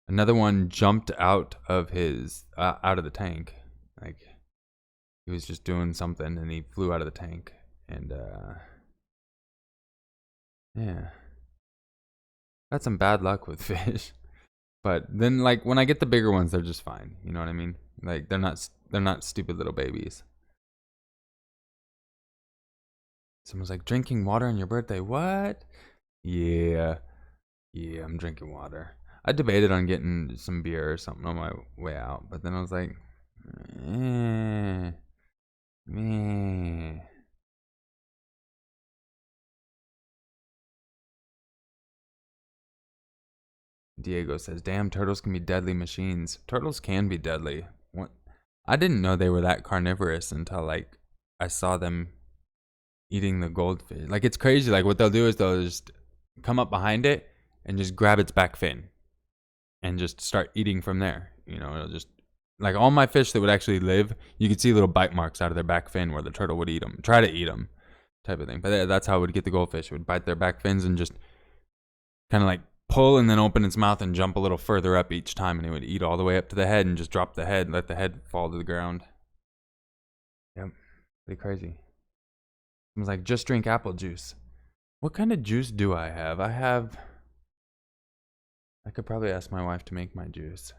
Another one jumped out of the tank. Like, he was just doing something and he flew out of the tank. And, yeah. Had some bad luck with fish. But then, like, when I get the bigger ones, they're just fine. You know what I mean? Like, they're not stupid little babies. Someone's like, drinking water on your birthday. What? Yeah, I'm drinking water. I debated on getting some beer or something on my way out, but then I was like, meh. Diego says, damn, turtles can be deadly machines. Turtles can be deadly. What? I didn't know they were that carnivorous until, like, I saw them eating the goldfish. Like, it's crazy. Like, what they'll do is they'll just come up behind it and just grab its back fin and just start eating from there. You know, it'll just, like, all my fish that would actually live, you could see little bite marks out of their back fin where the turtle would eat them, try to eat them, type of thing. But that's how it would get the goldfish. It would bite their back fins and just kind of like pull and then open its mouth and jump a little further up each time, and it would eat all the way up to the head and just drop the head, let the head fall to the ground. Yep, pretty crazy. I was like, just drink apple juice. What kind of juice do I have? I could probably ask my wife to make my juice.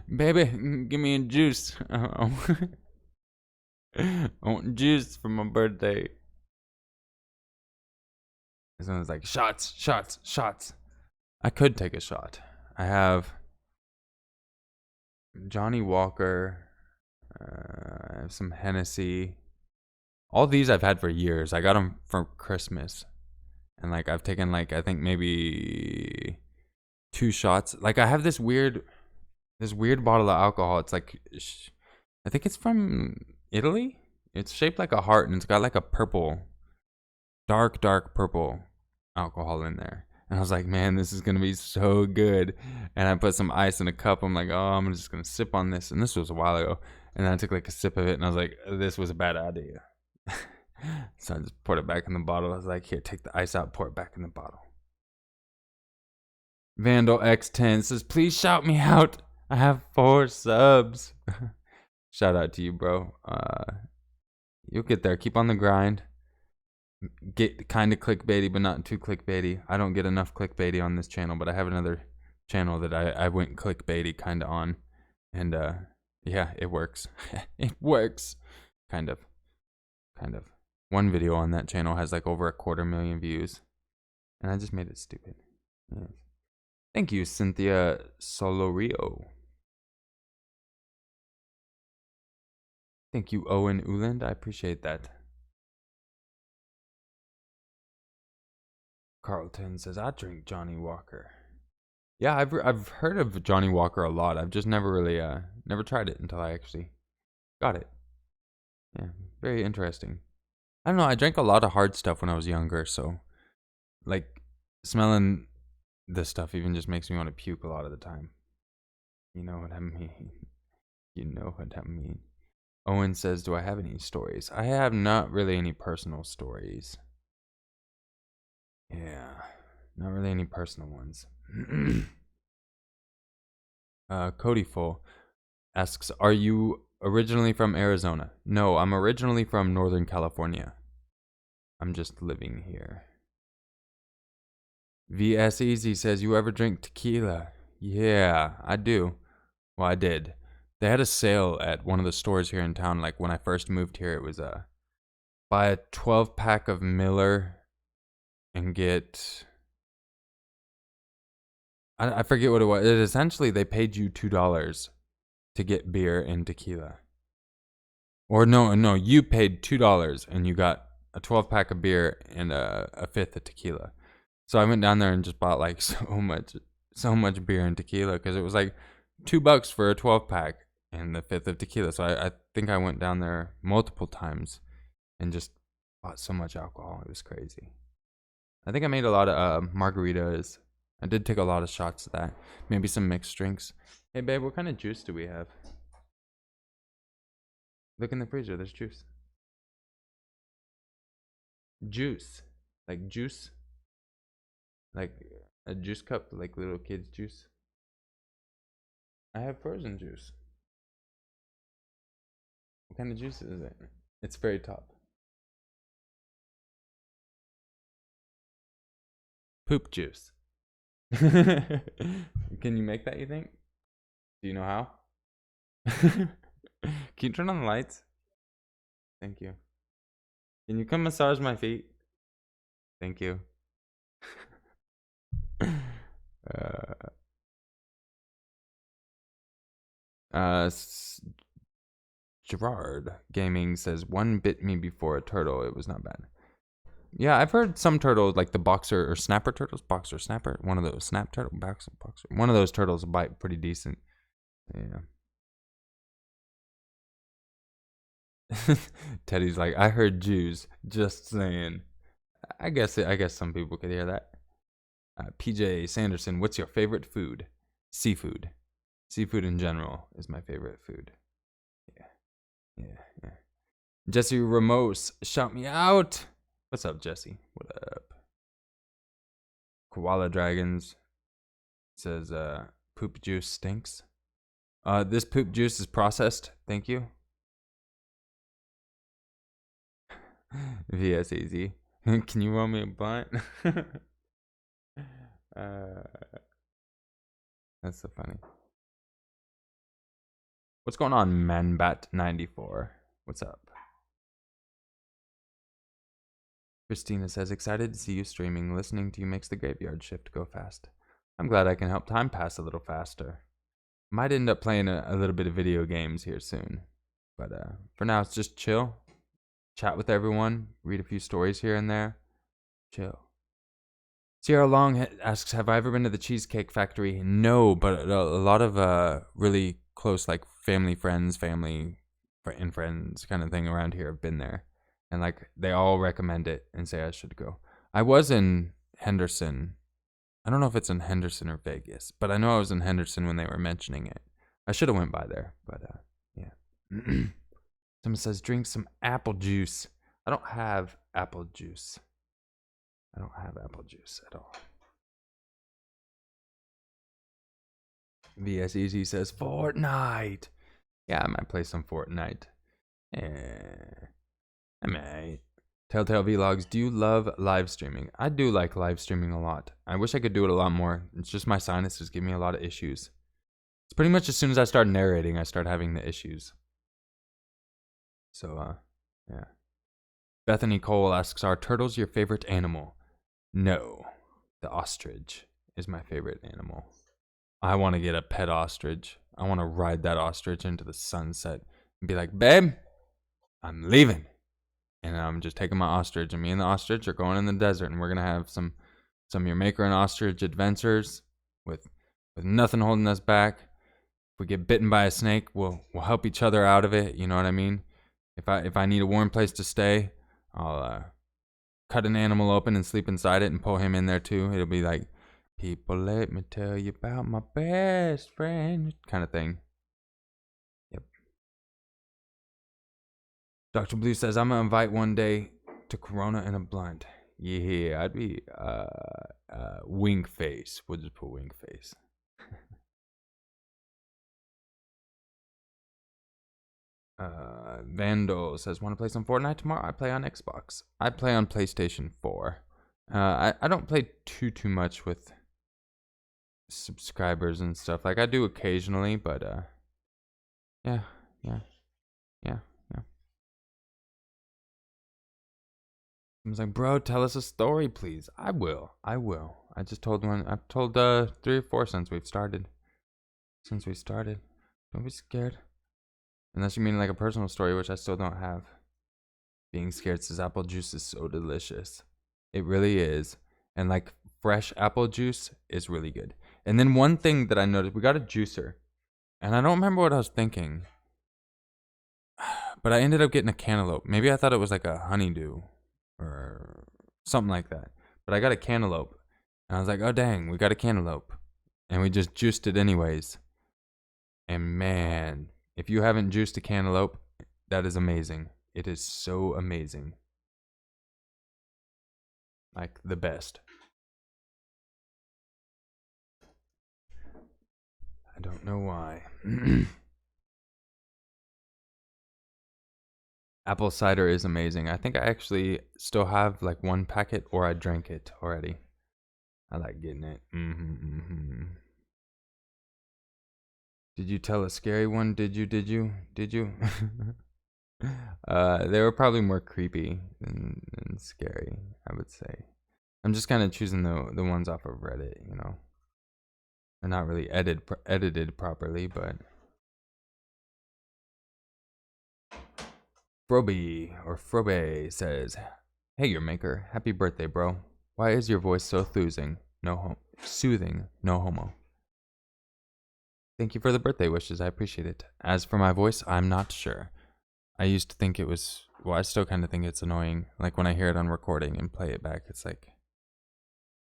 Baby, give me a juice. I want juice for my birthday. Someone's like, shots, shots, shots. I could take a shot. I have Johnny Walker. I have some Hennessy. All these I've had for years. I got them for Christmas. And like I've taken like I think maybe 2 shots. Like I have this weird bottle of alcohol. It's like I think it's from Italy. It's shaped like a heart and it's got like a purple, dark purple alcohol in there. And I was like, man, this is gonna be so good. And I put some ice in a cup. I'm like, oh, I'm just gonna sip on this. And this was a while ago. And then I took like a sip of it and I was like, this was a bad idea. So I just poured it back in the bottle. I was like, here, take the ice out, pour it back in the bottle. Vandal X10 says, please shout me out. I have 4 subs. Shout out to you, bro. You'll get there. Keep on the grind. Get kind of clickbaity, but not too clickbaity. I don't get enough clickbaity on this channel, but I have another channel that I went clickbaity kind of on. And yeah, it works. It works. Kind of. One video on that channel has like over 250,000 views. And I just made it stupid. Yes. Thank you, Cynthia Solorio. Thank you, Owen Uland. I appreciate that. Carlton says, I drink Johnny Walker. Yeah, I've heard of Johnny Walker a lot. I've just never really never tried it until I actually got it. Yeah, very interesting. I don't know, I drank a lot of hard stuff when I was younger, so like smelling this stuff even just makes me want to puke a lot of the time. You know what I mean? You know what I mean. Owen says, do I have any stories? I have not really any personal stories. Yeah, not really any personal ones. Cody Full asks, are you originally from Arizona? No, I'm originally from Northern California. I'm just living here. VS Easy says, you ever drink tequila? Yeah, I do. Well, I did. They had a sale at one of the stores here in town. Like when I first moved here, it was buy a 12-pack of Miller and get, I forget what it was. Essentially, they paid you $2 to get beer and tequila. Or no, you paid $2 and you got a 12-pack of beer and a fifth of tequila. So I went down there and just bought like so much beer and tequila because it was like $2 for a 12-pack and the fifth of tequila. So I think I went down there multiple times and just bought so much alcohol. It was crazy. I think I made a lot of margaritas. I did take a lot of shots of that. Maybe some mixed drinks. Hey babe, what kind of juice do we have? Look in the freezer, there's juice. Juice. Like juice. Like a juice cup, like little kids' juice. I have frozen juice. What kind of juice is it? It's very top. Poop juice. Can you make that, you think? Do you know how? Can you turn on the lights? Thank you. Can you come massage my feet? Thank you. Gerard Gaming says, one bit me before a turtle. It was not bad. Yeah, I've heard some turtles, like the boxer or snapper turtles, boxer, snapper, one of those, snap turtle, boxer, one of those turtles bite pretty decent. Yeah. Teddy's like, I heard Jews. Just saying. I guess some people could hear that. PJ Sanderson, what's your favorite food? Seafood. Seafood in general is my favorite food. Yeah. Jesse Ramos, shout me out. What's up, Jesse? What up? Koala Dragons says, poop juice stinks. This poop juice is processed. Thank you. VSAZ. Can you roll me a blunt? That's so funny. What's going on, Manbat94? What's up? Christina says, excited to see you streaming. Listening to you makes the graveyard shift go fast. I'm glad I can help time pass a little faster. Might end up playing a little bit of video games here soon. But for now, it's just chill. Chat with everyone. Read a few stories here and there. Chill. Sierra Long asks, have I ever been to the Cheesecake Factory? No, but a lot of really close, like, family friends kind of thing around here have been there. And, like, they all recommend it and say I should go. I was in Henderson. I don't know if it's in Henderson or Vegas, but I know I was in Henderson when they were mentioning it. I should have went by there, but, yeah. Someone says, drink some apple juice. I don't have apple juice. I don't have apple juice at all. VSEZ says Fortnite. Yeah, I might play some Fortnite. I might. Telltale Vlogs, do you love live streaming? I do like live streaming a lot. I wish I could do it a lot more. It's just my sinuses give me a lot of issues. It's pretty much as soon as I start narrating, I start having the issues. So, yeah. Bethany Cole asks, are turtles your favorite animal? No, the ostrich is my favorite animal. I want to get a pet ostrich. I want to ride that ostrich into the sunset and be like, babe, I'm leaving. And I'm just taking my ostrich, and me and the ostrich are going in the desert, and we're going to have some of your maker and ostrich adventures with nothing holding us back. If we get bitten by a snake, we'll help each other out of it. You know what I mean? If I need a warm place to stay, I'll cut an animal open and sleep inside it and pull him in there too. It'll be like, people, let me tell you about my best friend kind of thing. Yep. Dr. Blue says, I'm gonna invite one day to Corona and a blunt. Yeah, I'd be wink face. We'll just put wink face. Vandal says, want to play some Fortnite tomorrow? I play on Xbox. I play on PlayStation 4. I don't play too much with subscribers and stuff. Like, I do occasionally, but yeah. I was like, bro, tell us a story, please. I will. I just told one. I've told 3 or 4 since we started. Don't be scared. Unless you mean like a personal story, which I still don't have. Being scared says apple juice is so delicious. It really is. And like fresh apple juice is really good. And then one thing that I noticed, we got a juicer. And I don't remember what I was thinking. But I ended up getting a cantaloupe. Maybe I thought it was like a honeydew or something like that. But I got a cantaloupe. And I was like, oh dang, we got a cantaloupe. And we just juiced it anyways. And man, if you haven't juiced a cantaloupe, that is amazing. It is so amazing. Like the best. I don't know why. Apple cider is amazing. I think I actually still have like 1 packet, or I drank it already. I like getting it. Did you tell a scary one? Did you? They were probably more creepy than scary, I would say. I'm just kind of choosing the ones off of Reddit, you know. They're not really edited properly, but Frobe says, "Hey, your maker, happy birthday, bro. Why is your voice so soothing? Soothing, no homo. Thank you for the birthday wishes. I appreciate it. As for my voice, I'm not sure. I used to think it was, well, I still kind of think it's annoying. Like when I hear it on recording and play it back, it's like,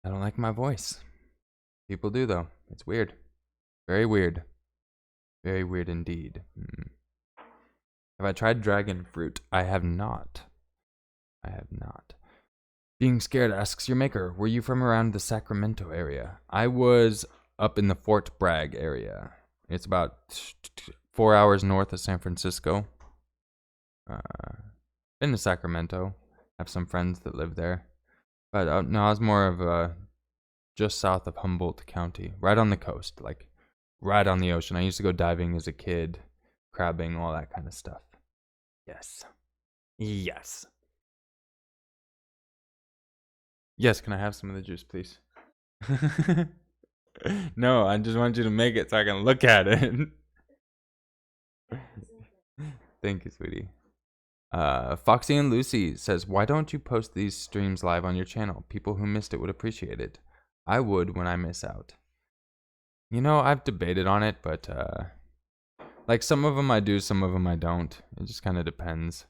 I don't like my voice. People do though. It's weird. Very weird. Very weird indeed. Have I tried dragon fruit? I have not. Being scared asks your maker, were you from around the Sacramento area? I was up in the Fort Bragg area. It's about 4 hours north of San Francisco. Been to Sacramento. Have some friends that live there. But no, I was more of just south of Humboldt County. Right on the coast. Like, right on the ocean. I used to go diving as a kid. Crabbing, all that kind of stuff. Yes. Yes, can I have some of the juice, please? No, I just want you to make it so I can look at it. Thank you, sweetie. Foxy and Lucy says, why don't you post these streams live on your channel? People who missed it would appreciate it. I would when I miss out. You know, I've debated on it, but like some of them I do, some of them I don't. It just kind of depends.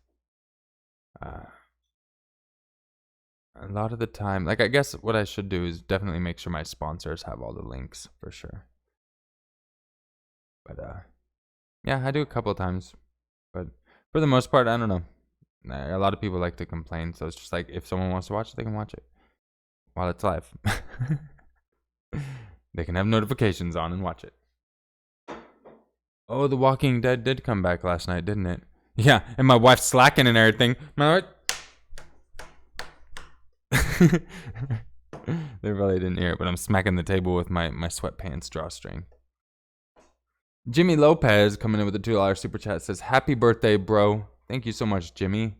A lot of the time, like I guess what I should do is definitely make sure my sponsors have all the links for sure. But yeah, I do a couple of times, but for the most part, I don't know. A lot of people like to complain, so it's just like if someone wants to watch it, they can watch it while it's live. They can have notifications on and watch it. Oh, The Walking Dead did come back last night, didn't it? Yeah, and my wife's slacking and everything. My wife... They probably didn't hear it, but I'm smacking the table with my sweatpants drawstring. Jimmy Lopez coming in with a $2 super chat says, happy birthday, bro. Thank you so much, Jimmy.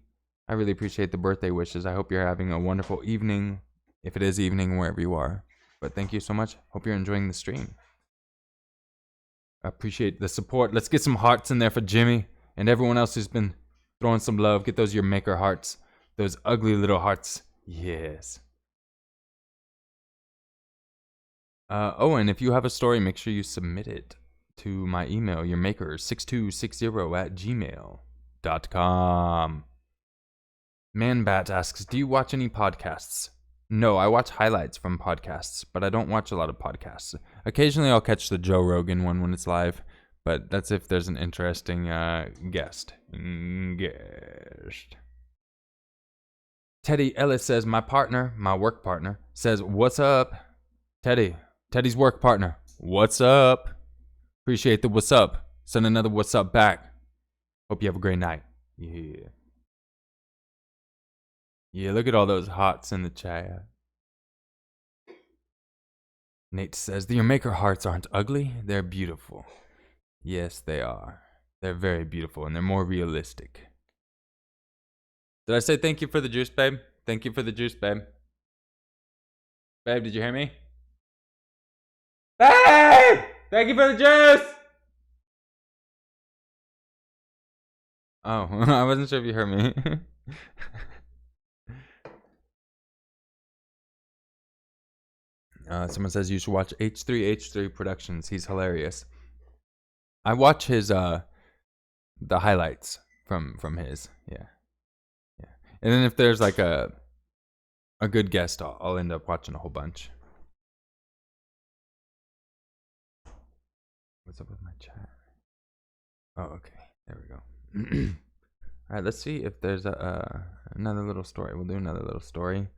I really appreciate the birthday wishes. I hope you're having a wonderful evening, if it is evening, wherever you are. But thank you so much. Hope you're enjoying the stream. I appreciate the support. Let's get some hearts in there for Jimmy and everyone else who's been throwing some love. Get those your maker hearts. Those ugly little hearts. Yes. Oh, and if you have a story, make sure you submit it to my email, yourmaker6260@gmail.com. Manbat asks, do you watch any podcasts? No, I watch highlights from podcasts, but I don't watch a lot of podcasts. Occasionally I'll catch the Joe Rogan one when it's live, but that's if there's an interesting guest. Teddy Ellis says, my work partner, says, what's up? Teddy's work partner, what's up? Appreciate the what's up. Send another what's up back. Hope you have a great night. Yeah. Yeah, look at all those hearts in the chat. Nate says, your maker hearts aren't ugly, they're beautiful. Yes, they are. They're very beautiful and they're more realistic. Did I say thank you for the juice, babe? Thank you for the juice, babe. Babe, did you hear me? Babe! Thank you for the juice! Oh, I wasn't sure if you heard me. Someone says you should watch H3H3 Productions. He's hilarious. I watch his the highlights from his. Yeah. And then if there's like a good guest, I'll end up watching a whole bunch. What's up with my chat? Oh, okay. There we go. All right, let's see if there's another little story. We'll do another little story.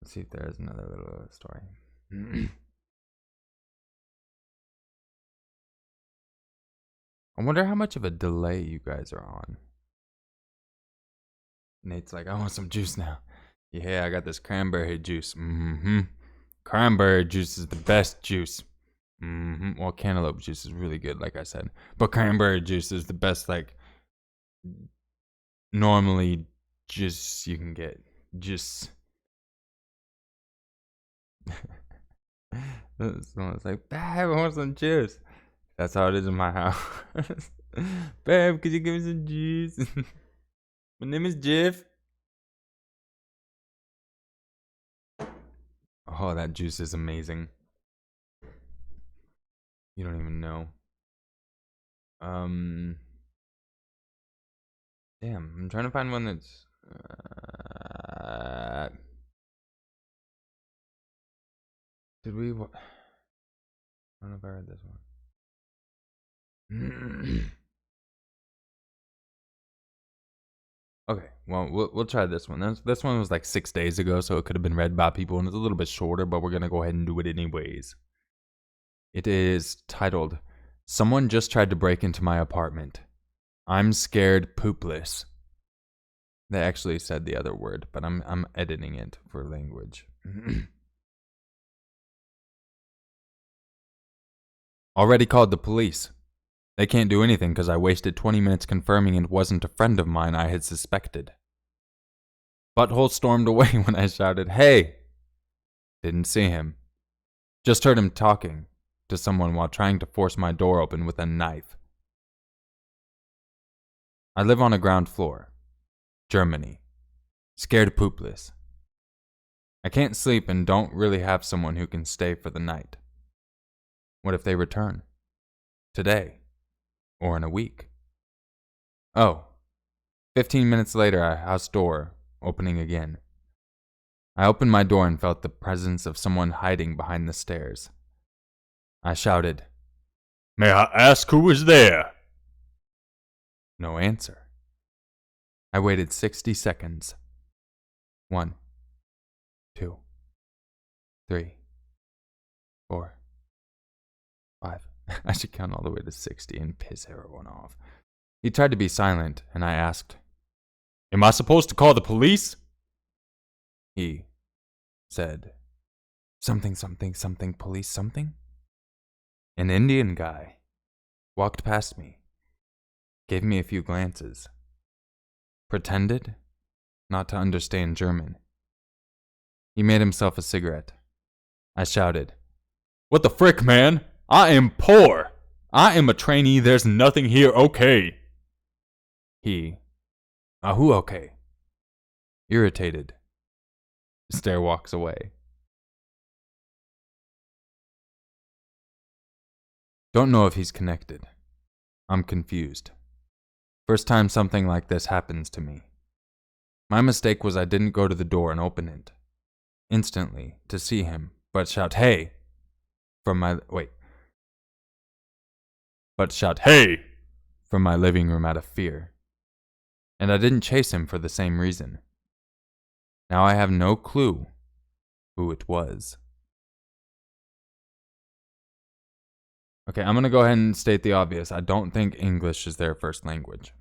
Let's see if there's another little story. I wonder how much of a delay you guys are on. Nate's like, I want some juice now. Yeah, I got this cranberry juice. Cranberry juice is the best juice. Well, cantaloupe juice is really good, like I said. But cranberry juice is the best, like, normally juice you can get. Juice. Someone's like, babe, I want some juice. That's how it is in my house. Babe, could you give me some juice? My name is Jeff. Oh, that juice is amazing. You don't even know. Damn, I'm trying to find one that's did we I don't know if I read this one. Okay, well, we'll try this one. This one was like 6 days ago, so it could have been read by people, and it's a little bit shorter, but we're gonna go ahead and do it anyways. It is titled, "Someone just tried to break into my apartment. I'm scared poopless." They actually said the other word, but I'm editing it for language. Already called the police. They can't do anything because I wasted 20 minutes confirming it wasn't a friend of mine I had suspected. Butthole stormed away when I shouted, "Hey!" Didn't see him. Just heard him talking to someone while trying to force my door open with a knife. I live on a ground floor. Germany. Scared poopless. I can't sleep and don't really have someone who can stay for the night. What if they return? Today? Or in a week? Oh, 15 minutes later, a house door opening again. I opened my door and felt the presence of someone hiding behind the stairs. I shouted, "May I ask who is there?" No answer. I waited 60 seconds. 1, 2, 3, 4, 5. I should count all the way to 60 and piss everyone off. He tried to be silent, and I asked, "Am I supposed to call the police?" He said, "Something, something, something, police, something?" An Indian guy walked past me, gave me a few glances, pretended not to understand German. He made himself a cigarette. I shouted, "What the frick, man? I am poor! I am a trainee, there's nothing here okay!" He, "Who okay?" Irritated. Stare walks away. Don't know if he's connected. I'm confused. First time something like this happens to me. My mistake was I didn't go to the door and open it instantly to see him, but shout, "Hey!" from my "Hey!" from my living room out of fear. And I didn't chase him for the same reason. Now I have no clue who it was. Okay, I'm gonna go ahead and state the obvious. I don't think English is their first language.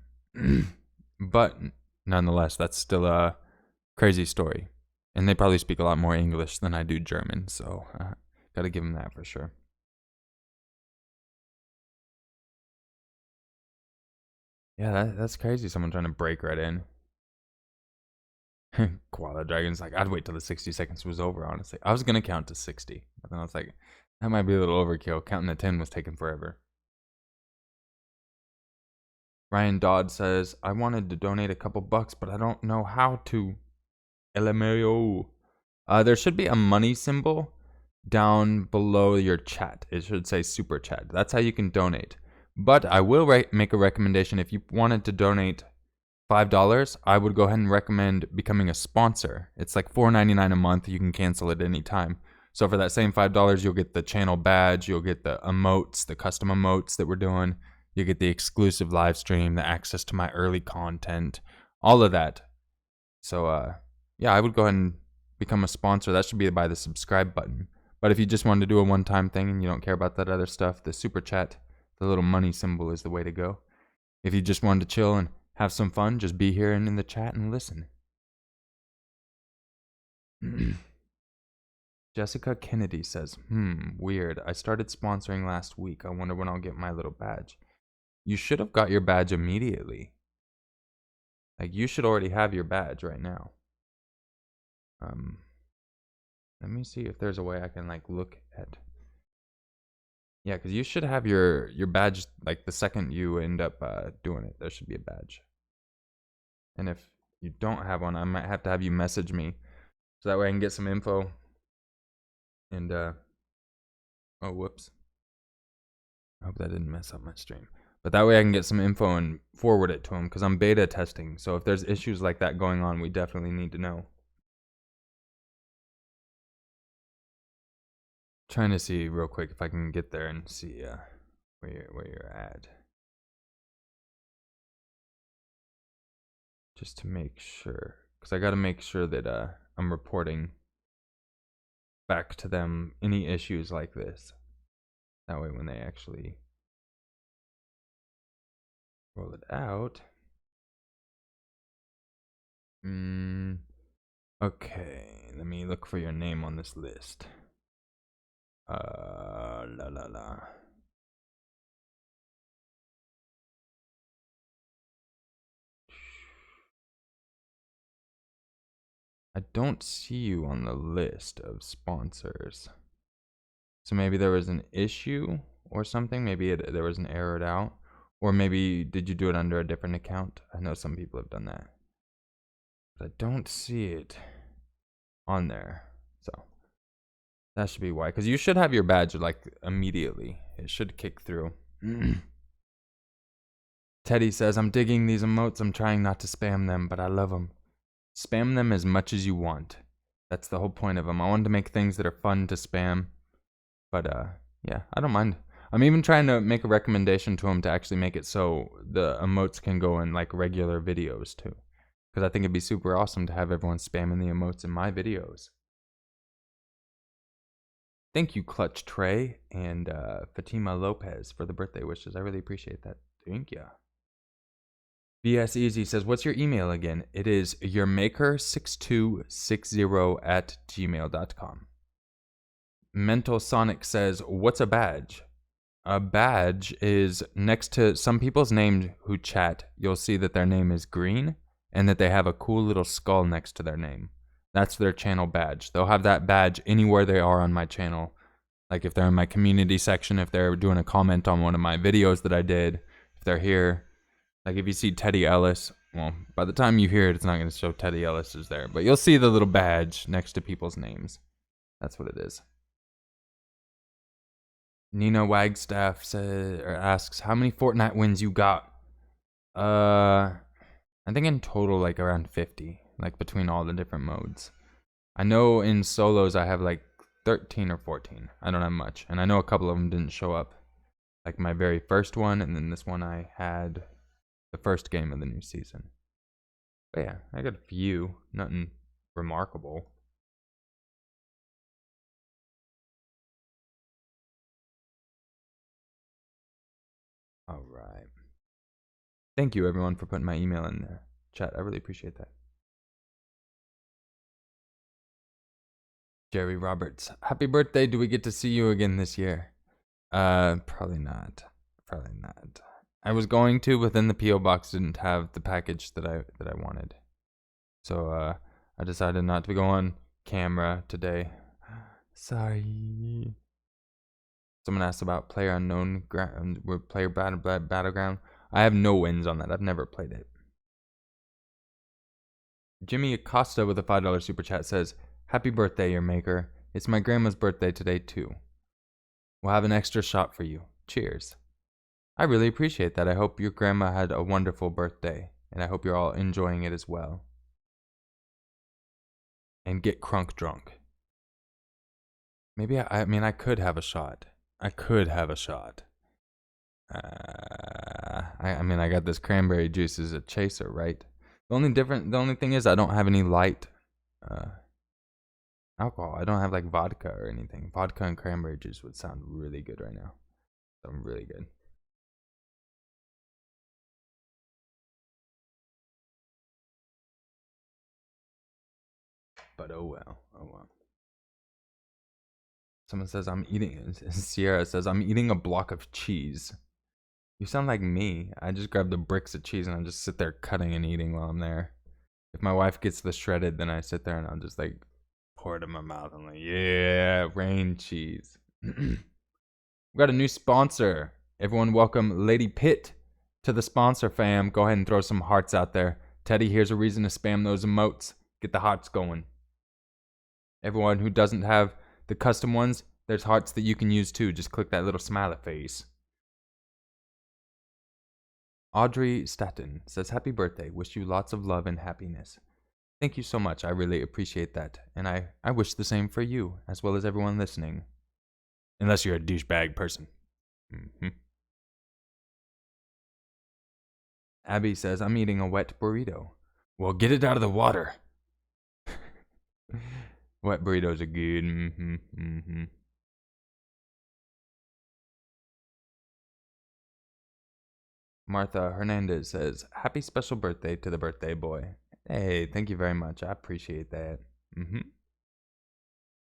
But nonetheless, that's still a crazy story. And they probably speak a lot more English than I do German, so gotta give them that for sure. Yeah, that's crazy. Someone trying to break right in. Koala Dragon's like, I'd wait till the 60 seconds was over, honestly. I was gonna count to 60, but then I was like, that might be a little overkill. Counting to 10 was taking forever. Ryan Dodd says, I wanted to donate a couple bucks, but I don't know how to. LMAO. There should be a money symbol down below your chat. It should say super chat. That's how you can donate. But I will make a recommendation. If you wanted to donate $5, I would go ahead and recommend becoming a sponsor. It's like $4.99 a month. You can cancel it anytime. So for that same $5, you'll get the channel badge, you'll get the emotes, the custom emotes that we're doing, you get the exclusive live stream, the access to my early content, all of that. So yeah, I would go ahead and become a sponsor. That should be by the subscribe button. But if you just want to do a one-time thing and you don't care about that other stuff, the super chat, the little money symbol is the way to go. If you just wanted to chill and have some fun, just be here and in the chat and listen. Jessica Kennedy says, weird. I started sponsoring last week. I wonder when I'll get my little badge. You should have got your badge immediately. Like, you should already have your badge right now. Let me see if there's a way I can, like, look at. Yeah, because you should have your badge, like, the second you end up doing it. There should be a badge. And if you don't have one, I might have to have you message me. So that way I can get some info. And, oh, whoops. I hope that didn't mess up my stream. But that way I can get some info and forward it to him, because I'm beta testing. So if there's issues like that going on, we definitely need to know. Trying to see real quick if I can get there and see where you're at. Just to make sure, because I got to make sure that I'm reporting back to them any issues like this. That way when they actually roll it out. Okay, let me look for your name on this list. I don't see you on the list of sponsors. So maybe there was an issue or something. Maybe there was an errored out. Or maybe did you do it under a different account? I know some people have done that. But I don't see it on there. So that should be why. Because you should have your badge like immediately. It should kick through. Teddy says, I'm digging these emotes. I'm trying not to spam them, but I love them. Spam them as much as you want. That's the whole point of them. I wanted to make things that are fun to spam. But yeah, I don't mind. I'm even trying to make a recommendation to him to actually make it so the emotes can go in like regular videos too. Because I think it'd be super awesome to have everyone spamming the emotes in my videos. Thank you, Clutch Trey and Fatima Lopez for the birthday wishes. I really appreciate that. Thank you. BS Easy says, what's your email again? It is yourmaker6260@gmail.com. Mental Sonic says, what's a badge? A badge is next to some people's names who chat. You'll see that their name is green and that they have a cool little skull next to their name. That's their channel badge. They'll have that badge anywhere they are on my channel. Like if they're in my community section, if they're doing a comment on one of my videos that I did, if they're here. Like if you see Teddy Ellis, well, by the time you hear it, it's not going to show Teddy Ellis is there. But you'll see the little badge next to people's names. That's what it is. Nina Wagstaff says or asks, how many Fortnite wins you got? I think in total like around 50, like between all the different modes. I know in solos I have like 13 or 14. I don't have much. And I know a couple of them didn't show up. Like my very first one, and then this one I had the first game of the new season. But yeah, I got a few. Nothing remarkable. All right. Thank you, everyone, for putting my email in there. Chat, I really appreciate that. Jerry Roberts, happy birthday. Do we get to see you again this year? Probably not. Probably not. I was going to, but then the P.O. box didn't have the package that I wanted. So I decided not to go on camera today. Sorry. Someone asked about PlayerUnknown Player Battleground. I have no wins on that. I've never played it. Jimmy Acosta with a $5 super chat says, happy birthday, your maker. It's my grandma's birthday today too. We'll have an extra shot for you. Cheers. I really appreciate that. I hope your grandma had a wonderful birthday, and I hope you're all enjoying it as well. And get crunk drunk. Maybe I mean I could have a shot. I could have a shot. I mean I got this cranberry juice as a chaser, right? The only thing is I don't have any light alcohol. I don't have like vodka or anything. Vodka and cranberry juice would sound really good right now. Sound really good. But oh well, oh well. Someone says I'm eating. Sierra says I'm eating a block of cheese. You sound like me. I just grab the bricks of cheese and I just sit there cutting and eating while I'm there. If my wife gets the shredded, then I sit there and I'll just like pour it in my mouth. I'm like, yeah, rain cheese. We got a new sponsor. Everyone welcome Lady Pitt to the sponsor fam. Go ahead and throw some hearts out there. Teddy, here's a reason to spam those emotes. Get the hearts going. Everyone who doesn't have the custom ones, there's hearts that you can use too. Just click that little smiley face. Audrey Staten says, happy birthday. Wish you lots of love and happiness. Thank you so much. I really appreciate that. And I wish the same for you, as well as everyone listening. Unless you're a douchebag person. Abby says, I'm eating a wet burrito. Well, get it out of the water. Wet burritos are good. Martha Hernandez says, happy special birthday to the birthday boy. Hey, thank you very much. I appreciate that.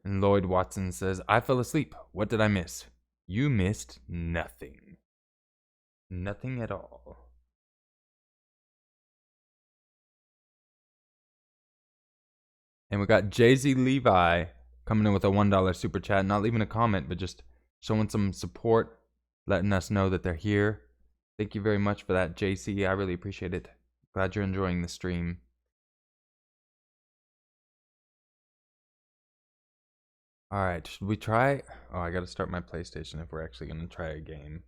And Lloyd Watson says, I fell asleep. What did I miss? You missed nothing. Nothing at all. And we got Jay-Z Levi coming in with a $1 super chat, not leaving a comment, but just showing some support, letting us know that they're here. Thank you very much for that, JC. I really appreciate it. Glad you're enjoying the stream. All right, should we try? Oh, I got to start my PlayStation if we're actually going to try a game.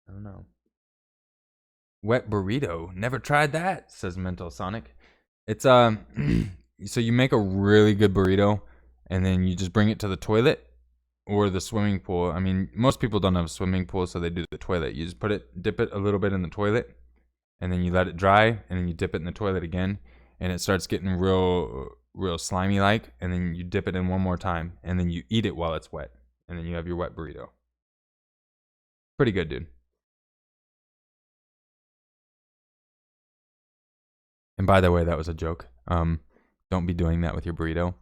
I don't know. Wet burrito. Never tried that, says Mental Sonic. It's so you make a really good burrito and then you just bring it to the toilet or the swimming pool. I mean, most people don't have a swimming pool, so they do the toilet. You just dip it a little bit in the toilet, and then you let it dry, and then you dip it in the toilet again, and it starts getting real slimy like, and then you dip it in one more time, and then you eat it while it's wet, and then you have your wet burrito. Pretty good, dude. And by the way, that was a joke. Don't be doing that with your burrito.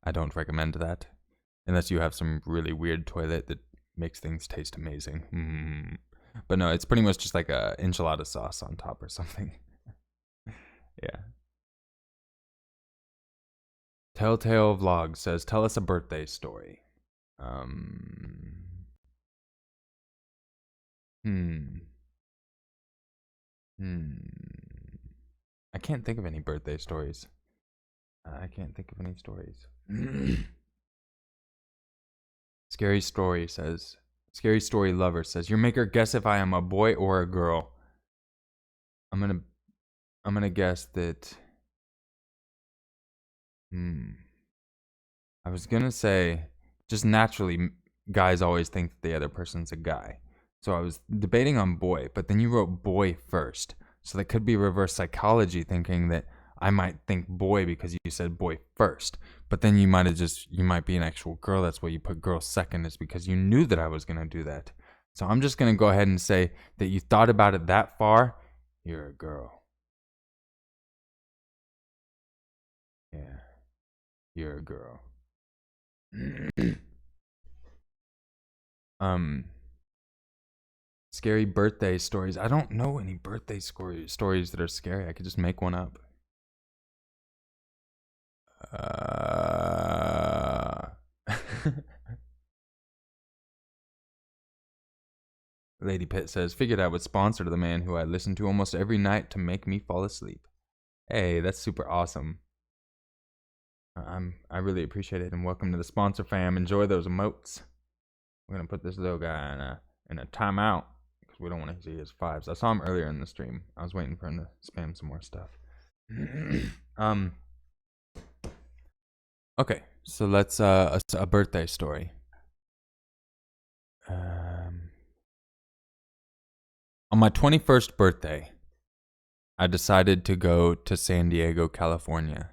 I don't recommend that. Unless you have some really weird toilet that makes things taste amazing. But no, it's pretty much just like a enchilada sauce on top or something. Yeah. Telltale Vlog says, tell us a birthday story. I can't think of any birthday stories. I can't think of any stories. Scary Story Lover says, your maker, guess if I am a boy or a girl. I'm gonna guess that. I was gonna say, just naturally, guys always think that the other person's a guy. So I was debating on boy, but then you wrote boy first. So that could be reverse psychology, thinking that I might think boy because you said boy first. But then you might be an actual girl. That's why you put girl second, is because you knew that I was gonna do that. So I'm just gonna go ahead and say that you thought about it that far. You're a girl. Yeah. You're a girl. Scary birthday stories. I don't know any birthday stories that are scary. I could just make one up. Lady Pitt says, figured I would sponsor the man who I listen to almost every night to make me fall asleep. Hey, that's super awesome. I really appreciate it, and welcome to the sponsor fam. Enjoy those emotes. We're gonna put this little guy in a timeout because we don't want to see his fives. I saw him earlier in the stream. I was waiting for him to spam some more stuff. Okay, so let's a birthday story. On my 21st birthday, I decided to go to San Diego, California,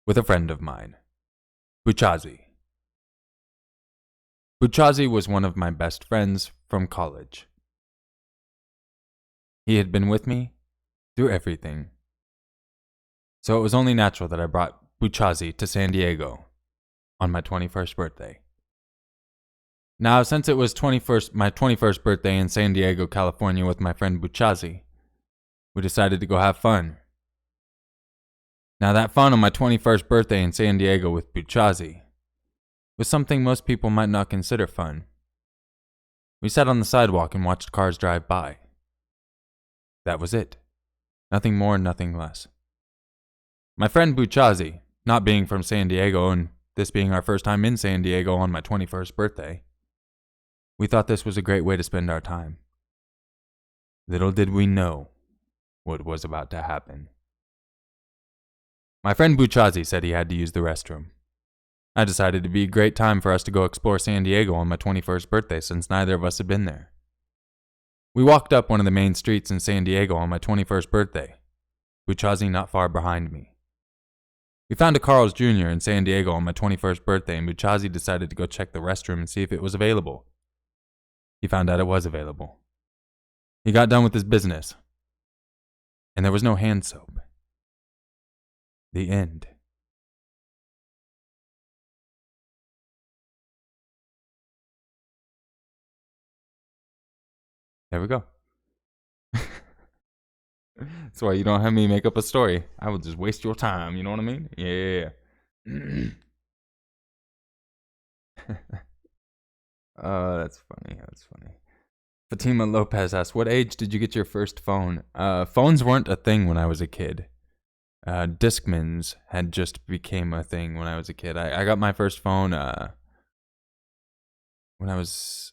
with a friend of mine, Buchazi. Buchazi was one of my best friends from college. He had been with me through everything. So it was only natural that I brought Buchazi to San Diego on my 21st birthday. Now, since it was my 21st birthday in San Diego, California with my friend Buchazi, we decided to go have fun. Now, that fun on my 21st birthday in San Diego with Buchazi was something most people might not consider fun. We sat on the sidewalk and watched cars drive by. That was it. Nothing more, nothing less. My friend Buchazi, not being from San Diego and this being our first time in San Diego on my 21st birthday, we thought this was a great way to spend our time. Little did we know what was about to happen. My friend Buchazi said he had to use the restroom. I decided it'd be a great time for us to go explore San Diego on my 21st birthday since neither of us had been there. We walked up one of the main streets in San Diego on my 21st birthday, Buchazi not far behind me. We found a Carl's Jr. in San Diego on my 21st birthday, and Buchazi decided to go check the restroom and see if it was available. He found out it was available. He got done with his business, and there was no hand soap. The end. There we go. That's why you don't have me make up a story. I would just waste your time. You know what I mean? Yeah. Oh, that's funny. That's funny. Fatima Lopez asks, "What age did you get your first phone?" Phones weren't a thing when I was a kid. Discmans had just became a thing when I was a kid. I got my first phone when I was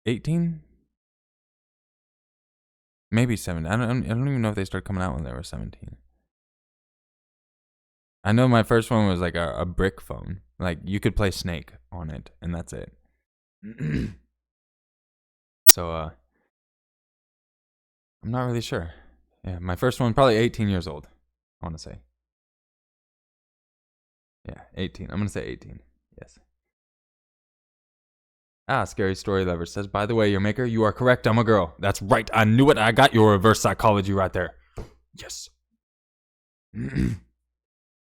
18, maybe 7. I don't even know if they started coming out when they were 17. I know my first one was like a brick phone. Like you could play Snake on it, and that's it. So I'm not really sure. Yeah, my first one probably 18 years old. I want to say. Yeah, 18. I'm gonna say 18. Yes. Scary Story Lover says, "By the way, your maker, you are correct. I'm a girl. That's right. I knew it. I got your reverse psychology right there. Yes."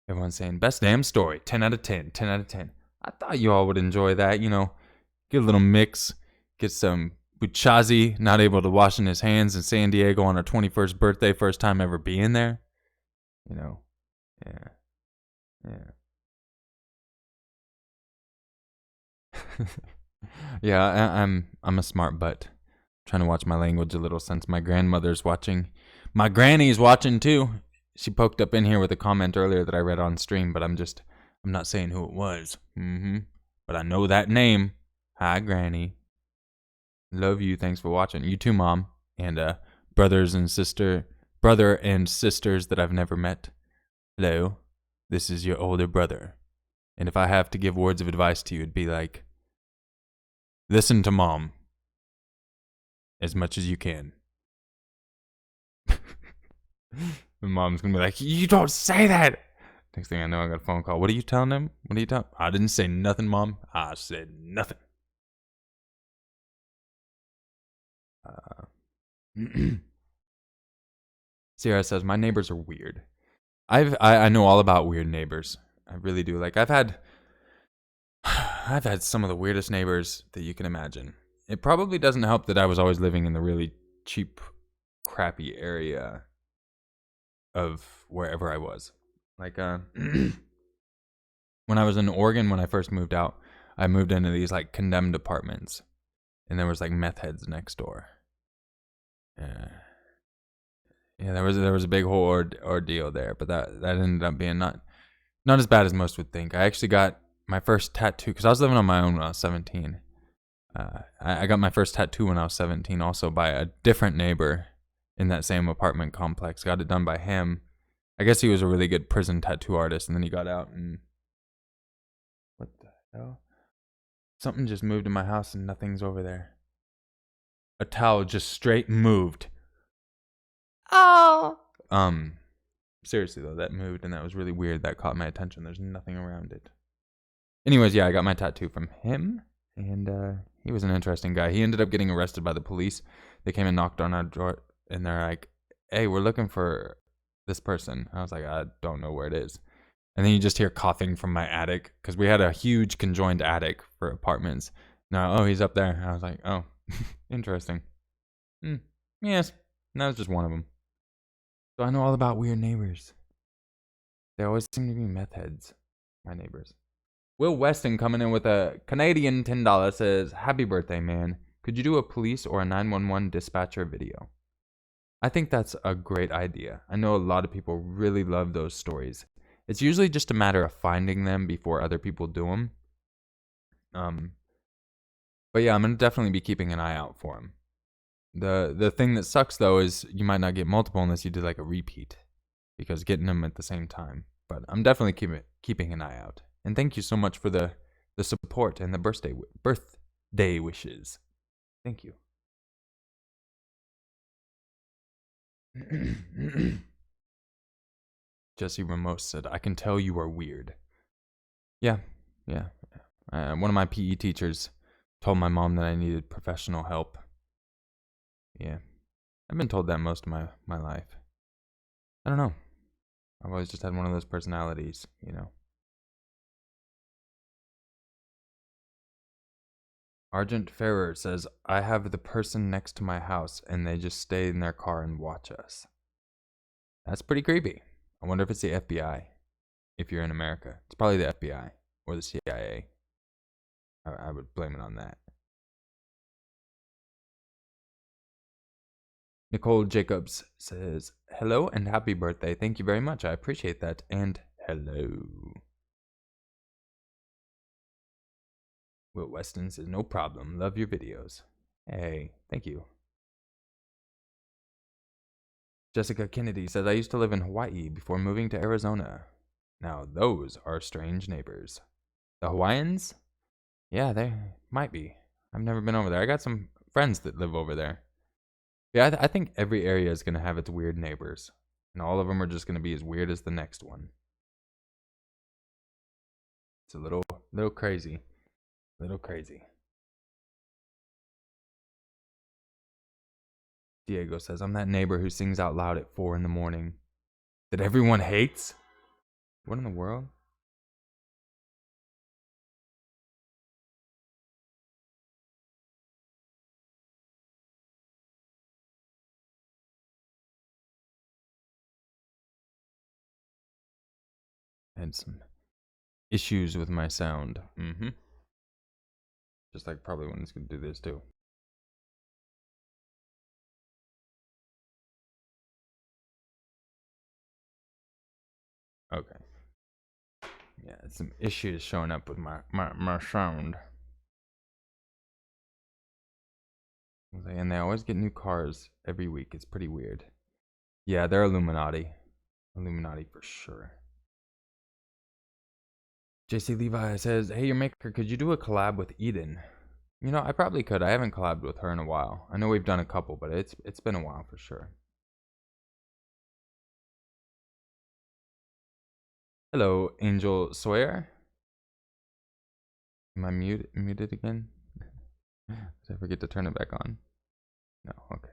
Everyone's saying, "Best damn story. 10 out of 10. 10 out of 10. I thought you all would enjoy that. You know, get a little mix. Get some Buchazi, not able to wash in his hands in San Diego on her 21st birthday, first time ever being there. You know, yeah. Yeah. Yeah, I'm a smart butt. Trying to watch my language a little since my grandmother's watching. My granny's watching too. She poked up in here with a comment earlier that I read on stream, but I'm not saying who it was. But I know that name. Hi, Granny. Love you. Thanks for watching. You too, Mom. And brother and sisters that I've never met. Hello. This is your older brother. And if I have to give words of advice to you, it'd be like, listen to Mom as much as you can. And Mom's gonna be like, "You don't say that." Next thing I know, I got a phone call. "What are you telling him? What are you telling?" "I didn't say nothing, Mom. I said nothing." Sierra says, "My neighbors are weird." I know all about weird neighbors. I really do. Like I've had some of the weirdest neighbors that you can imagine. It probably doesn't help that I was always living in the really cheap, crappy area of wherever I was. Like when I was in Oregon when I first moved out, I moved into these like condemned apartments, and there was like meth heads next door. Yeah, there was a big whole ordeal there, but that ended up being not as bad as most would think. I actually got my first tattoo because I was living on my own when I was 17. I got my first tattoo when I was 17, also by a different neighbor in that same apartment complex. Got it done by him. I guess he was a really good prison tattoo artist, and then he got out and what the hell? Something just moved in my house and nothing's over there. A towel just straight moved. Oh. Seriously though, that moved and that was really weird. That caught my attention. There's nothing around it. Anyways, yeah, I got my tattoo from him, and he was an interesting guy. He ended up getting arrested by the police. They came and knocked on our door, and they're like, "Hey, we're looking for this person." I was like, "I don't know where it is." And then you just hear coughing from my attic because we had a huge conjoined attic for apartments. No, oh, he's up there. I was like, "Oh, interesting." Yes, that was just one of them. So I know all about weird neighbors. They always seem to be meth heads, my neighbors. Will Weston coming in with a Canadian $10 says, "Happy birthday, man. Could you do a police or a 911 dispatcher video?" I think that's a great idea. I know a lot of people really love those stories. It's usually just a matter of finding them before other people do them. But yeah, I'm going to definitely be keeping an eye out for them. The thing that sucks though is you might not get multiple unless you do like a repeat, because getting them at the same time. But I'm definitely keeping an eye out. And thank you so much for the support and the birthday wishes. Thank you. Jesse Ramos said, "I can tell you are weird." Yeah. One of my PE teachers told my mom that I needed professional help. Yeah. I've been told that most of my life. I don't know. I've always just had one of those personalities, you know. Argent Ferrer says, I have the person next to my house and they just stay in their car and watch us. That's pretty creepy. I wonder if it's the FBI. If you're in America, it's probably the FBI or the CIA. I would blame it on that. Nicole Jacobs says, hello and happy birthday. Thank you very much. I appreciate that. And hello. Will Weston says, no problem. Love your videos. Hey, thank you. Jessica Kennedy says, I used to live in Hawaii before moving to Arizona. Now, those are strange neighbors. The Hawaiians? Yeah, they might be. I've never been over there. I got some friends that live over there. Yeah, I think every area is going to have its weird neighbors. And all of them are just going to be as weird as the next one. It's a little crazy. Little crazy. Diego says, I'm that neighbor who sings out loud at 4 in the morning. That everyone hates? What in the world? I had some issues with my sound. Just like probably when it's going to do this too. Okay. Yeah, some issues showing up with my sound. And they always get new cars every week. It's pretty weird. Yeah, they're Illuminati. Illuminati for sure. JC Levi says, hey, your maker, could you do a collab with Eden? You know, I probably could. I haven't collabed with her in a while. I know we've done a couple, but it's been a while for sure. Hello, Angel Sawyer. Am I muted again? Did I forget to turn it back on? No, okay.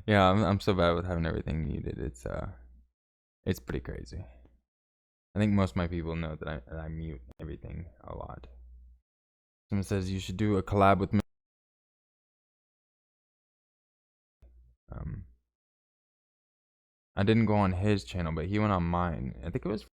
Yeah, I'm so bad with having everything muted. It's pretty crazy. I think most of my people know that I mute everything a lot. Someone says you should do a collab with me. I didn't go on his channel, but he went on mine. I think it was.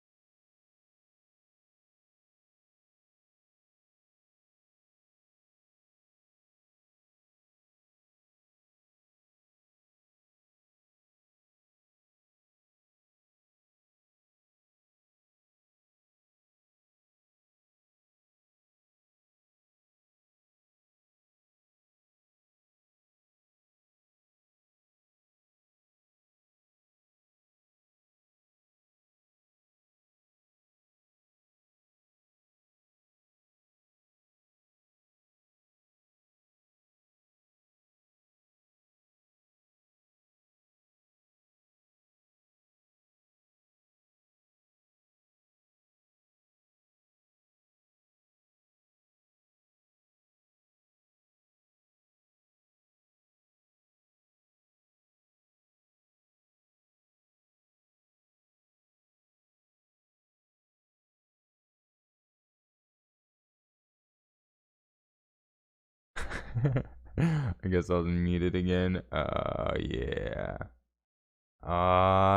I guess I was muted again. Yeah.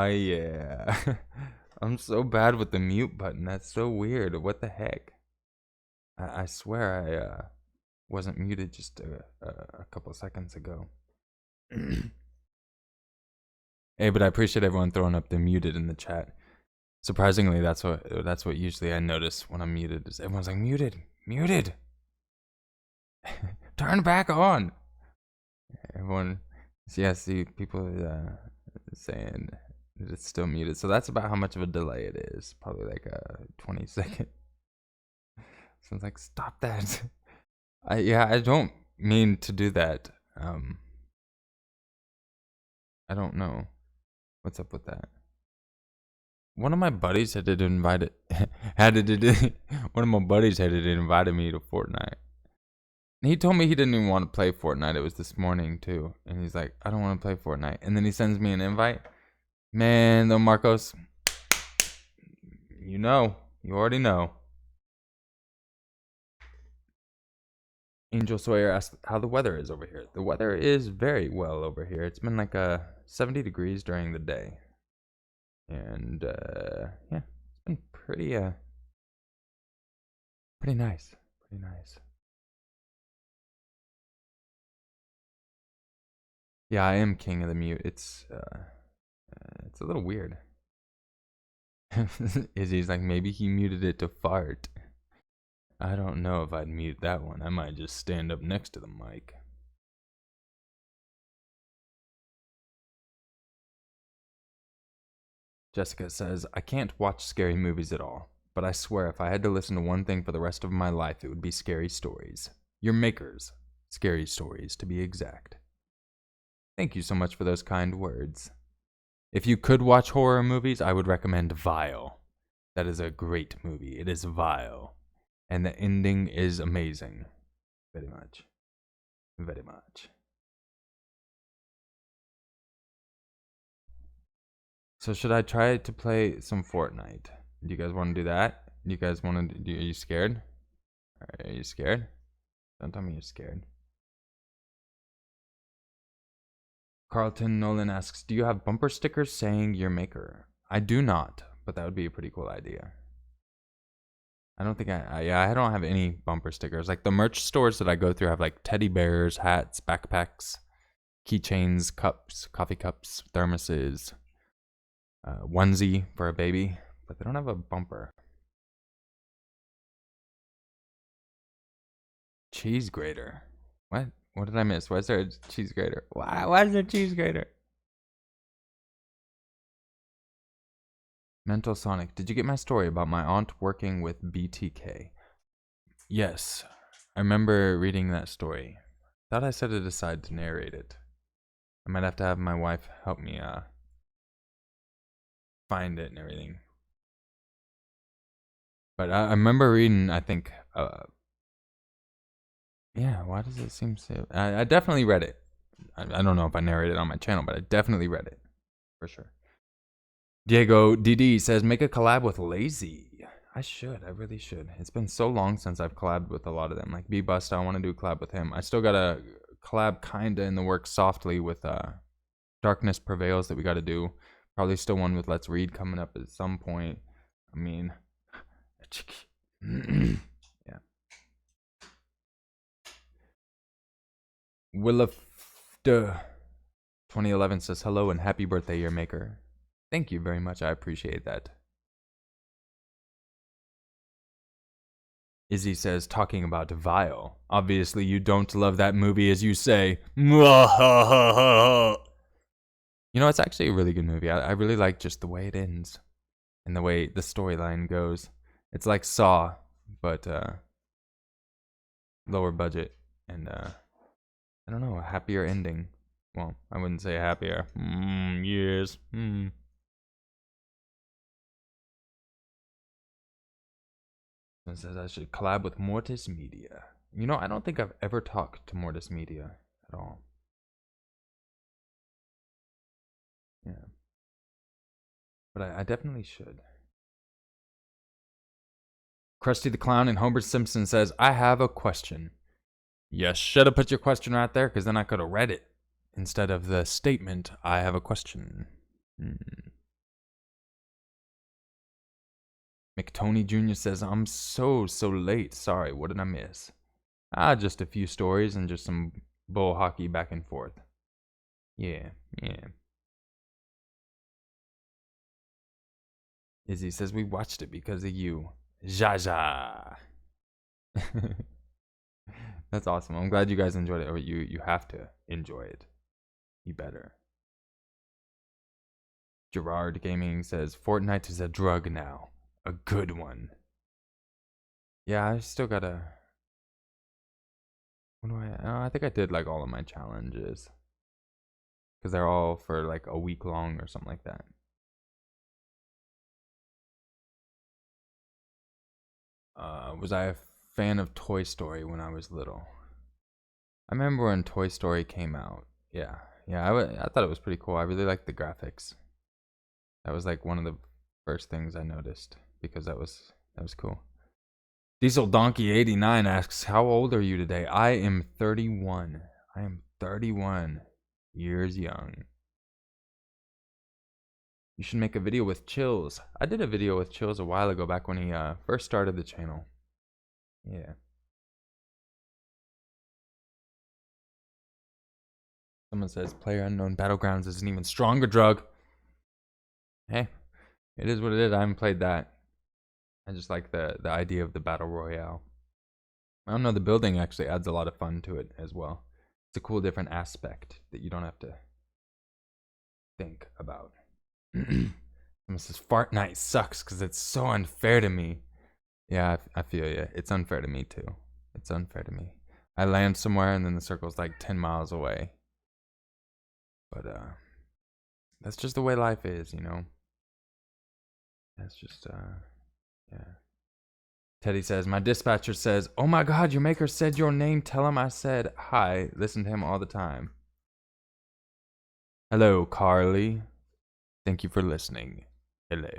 Yeah. I'm so bad with the mute button. That's so weird. What the heck? I swear I wasn't muted just a couple seconds ago. Hey, but I appreciate everyone throwing up the muted in the chat. Surprisingly, that's what usually I notice when I'm muted. Is everyone's like muted. Turn back on. Everyone, yeah, see people saying that it's still muted. So that's about how much of a delay it is. Probably like 20 seconds. So it's like, stop that. I don't mean to do that. I don't know what's up with that. One of my buddies had invited me to Fortnite. And he told me he didn't even want to play Fortnite. It was this morning too. And he's like, I don't want to play Fortnite. And then he sends me an invite. Man, though, Marcos, you already know. Angel Sawyer asked how the weather is over here. The weather is very well over here. It's been like 70 degrees during the day. And yeah, it's been pretty pretty nice. Pretty nice. Yeah, I am king of the mute. It's a little weird. Izzy's like, maybe he muted it to fart. I don't know if I'd mute that one. I might just stand up next to the mic. Jessica says, I can't watch scary movies at all, but I swear if I had to listen to one thing for the rest of my life, it would be scary stories. Your makers. Scary stories, to be exact. Thank you so much for those kind words. If you could watch horror movies, I would recommend Vile. That is a great movie. It is vile. And the ending is amazing. Very much. Very much. So should I try to play some Fortnite? Do you guys want to do that? Do you guys want to are you scared? Are you scared? Don't tell me you're scared. Carlton Nolan asks, do you have bumper stickers saying your maker? I do not, but that would be a pretty cool idea. I don't think I don't have any bumper stickers. Like the merch stores that I go through have like teddy bears, hats, backpacks, keychains, cups, coffee cups, thermoses, onesie for a baby, but they don't have a bumper. Cheese grater. What? What did I miss? Why is there a cheese grater? Why is there a cheese grater? Mental Sonic. Did you get my story about my aunt working with BTK? Yes. I remember reading that story. Thought I set it aside to narrate it. I might have to have my wife help me find it and everything. But I remember reading, I think, yeah, why does it seem so... I definitely read it. I don't know if I narrated it on my channel, but I definitely read it. For sure. Diego DD says, make a collab with Lazy. I should. I really should. It's been so long since I've collabed with a lot of them. Like B-Bust, I want to do a collab with him. I still got a collab kinda in the works softly with Darkness Prevails that we got to do. Probably still one with Let's Read coming up at some point. I mean... yeah. Willifda 2011 says, hello and happy birthday, your maker. Thank you very much. I appreciate that. Izzy says, talking about Vile. Obviously, you don't love that movie as you say. You know, it's actually a really good movie. I really like just the way it ends and the way the storyline goes. It's like Saw, but lower budget and I don't know, a happier ending. Well, I wouldn't say happier. Yes. It says I should collab with Mortis Media. You know, I don't think I've ever talked to Mortis Media at all. Yeah. But I definitely should. Krusty the Clown and Homer Simpson says, I have a question. You should have put your question right there, because then I could have read it. Instead of the statement, I have a question. McTony Jr. says, I'm so late. Sorry, what did I miss? Just a few stories and just some bull hockey back and forth. Yeah. Izzy says, we watched it because of you. Jaja. That's awesome. I'm glad you guys enjoyed it. Or you have to enjoy it. You better. Gerard Gaming says, Fortnite is a drug now. A good one. Yeah, I still gotta... What do I think I did like all of my challenges. Because they're all for like a week long or something like that. Was I a fan of Toy Story when I was little? I remember when Toy Story came out. Yeah, I thought it was pretty cool. I really liked the graphics. That was like one of the first things I noticed because that was cool. Diesel Donkey 89 asks, "How old are you today?" I am 31. I am 31 years young. You should make a video with Chills. I did a video with Chills a while ago, back when he first started the channel. Yeah. Someone says Player Unknown Battlegrounds is an even stronger drug. Hey, it is what it is. I haven't played that. I just like the idea of the battle royale. I don't know, the building actually adds a lot of fun to it as well. It's a cool different aspect that you don't have to think about. Someone says Fortnite sucks because it's so unfair to me. Yeah, I feel you. It's unfair to me too. It's unfair to me. I land somewhere and then the circle's like 10 miles away. But that's just the way life is, you know. That's just yeah. Teddy says, "My dispatcher says, 'Oh my god, your maker said your name. Tell him I said hi. Listen to him all the time.'" Hello, Carly. Thank you for listening. Hello.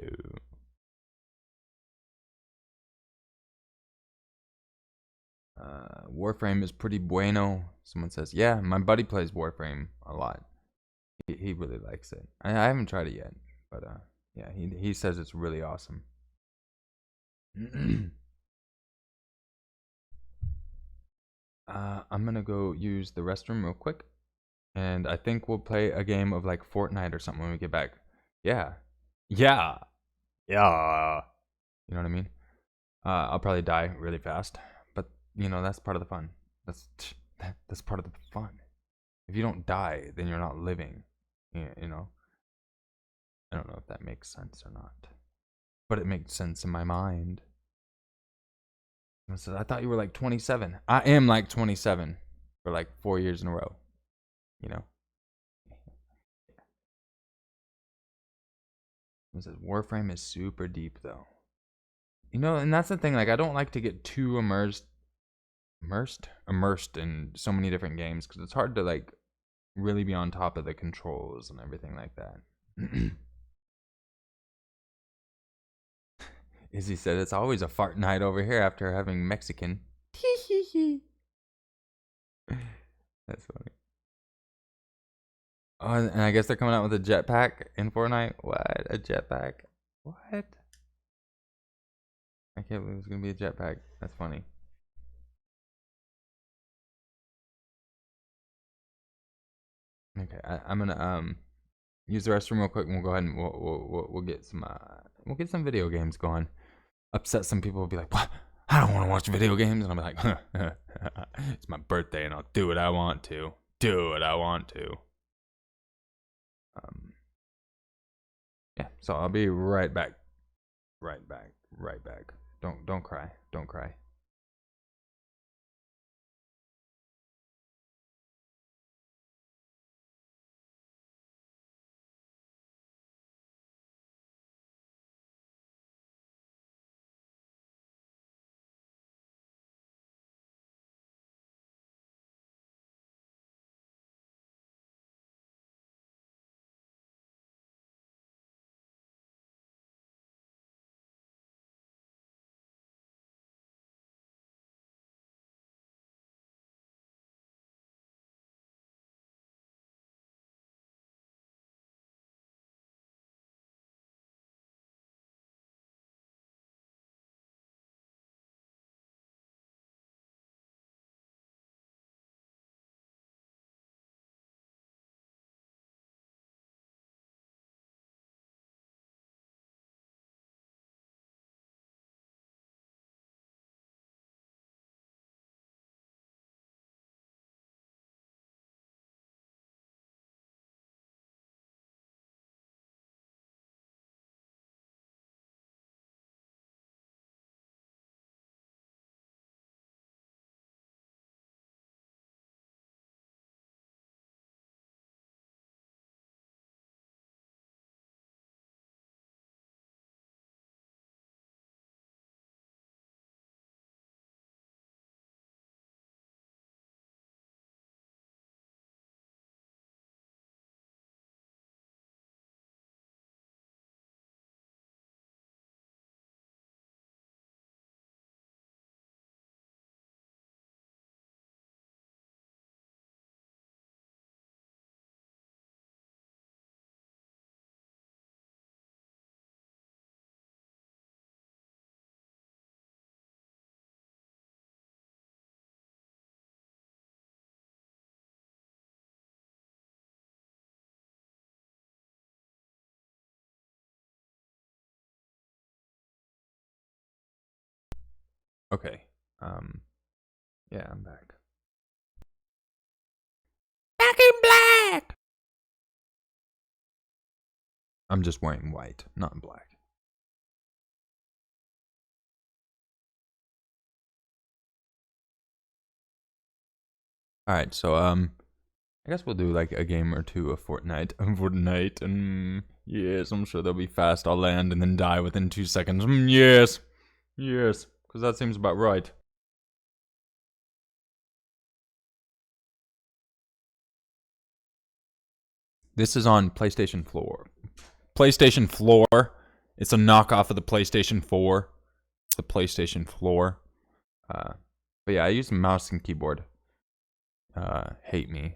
Warframe is pretty bueno. Someone says, "Yeah, my buddy plays Warframe a lot. He really likes it. I haven't tried it yet, but yeah, he says it's really awesome." I'm gonna go use the restroom real quick, and I think we'll play a game of like Fortnite or something when we get back. Yeah, yeah, yeah. You know what I mean? I'll probably die really fast, but you know that's part of the fun. That's that's part of the fun. If you don't die, then you're not living. You know. I don't know if that makes sense or not, but it makes sense in my mind. I said, "I thought you were like 27." I am like 27 for like 4 years in a row. You know. It says Warframe is super deep though. You know, and that's the thing. Like, I don't like to get too immersed in so many different games because it's hard to like really be on top of the controls and everything like that. Izzy said it's always a fart night over here after having Mexican. That's funny. Oh, and I guess they're coming out with a jetpack in Fortnite. What? A jetpack? What? I can't believe it's gonna be a jetpack. That's funny. Okay, I'm gonna use the restroom real quick, and we'll go ahead and we'll get some video games going. Upset some people will be like, "What? I don't want to watch video games," and I'll be like, "It's my birthday, and I'll do what I want to. Do what I want to." Yeah. So I'll be right back. Right back. Right back. Don't cry. Don't cry. Okay. Yeah, I'm back. Back in black! I'm just wearing white, not black. Alright, so, I guess we'll do like a game or two of Fortnite. Fortnite, and yes, I'm sure they'll be fast. I'll land and then die within 2 seconds. Yes, yes, because that seems about right. This is on PlayStation 4. PlayStation Floor. It's a knockoff of the PlayStation 4. The PlayStation Floor. But yeah, I use mouse and keyboard. Hate me.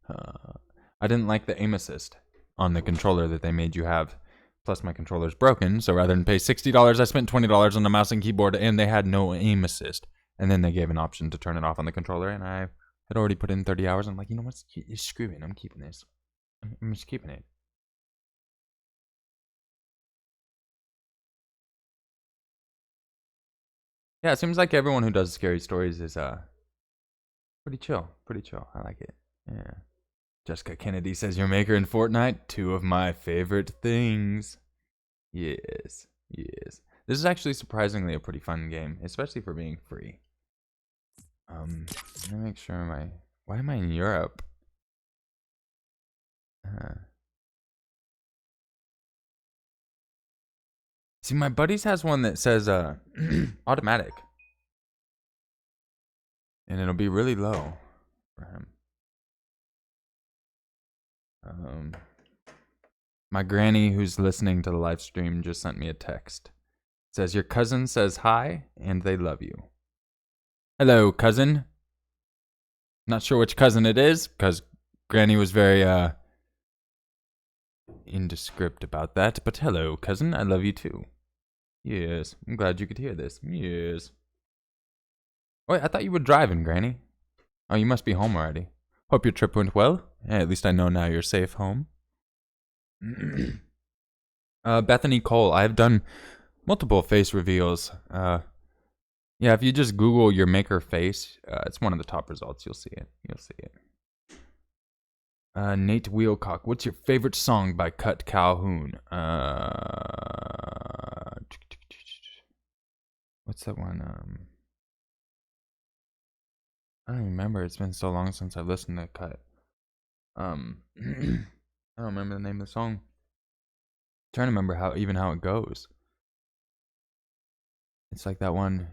I didn't like the aim assist on the controller that they made you have. Plus, my controller's broken, so rather than pay $60, I spent $20 on the mouse and keyboard, and they had no aim assist. And then they gave an option to turn it off on the controller, and I had already put in 30 hours. I'm like, you know what? Screw it. I'm keeping this. I'm just keeping it. Yeah, it seems like everyone who does scary stories is pretty chill. Pretty chill. I like it. Yeah. Jessica Kennedy says your maker in Fortnite, two of my favorite things. Yes. Yes. This is actually surprisingly a pretty fun game, especially for being free. Let me make sure why am I in Europe? See, my buddies has one that says automatic. And it'll be really low for him. My granny who's listening to the live stream just sent me a text. It says your cousin says hi and they love you. Hello, cousin. Not sure which cousin it is, because granny was very indescript about that, but hello, cousin, I love you too. Yes, I'm glad you could hear this. Yes. Wait, I thought you were driving, Granny. Oh, you must be home already. Hope your trip went well. Yeah, at least I know now you're safe home. Bethany Cole, I've done multiple face reveals. Yeah, if you just Google your maker face, it's one of the top results. You'll see it. You'll see it. Nate Wheelcock, what's your favorite song by Cut Calhoun? What's that one? I don't remember. It's been so long since I listened to Cut. I don't remember the name of the song. I'm trying to remember how it goes. It's like that one.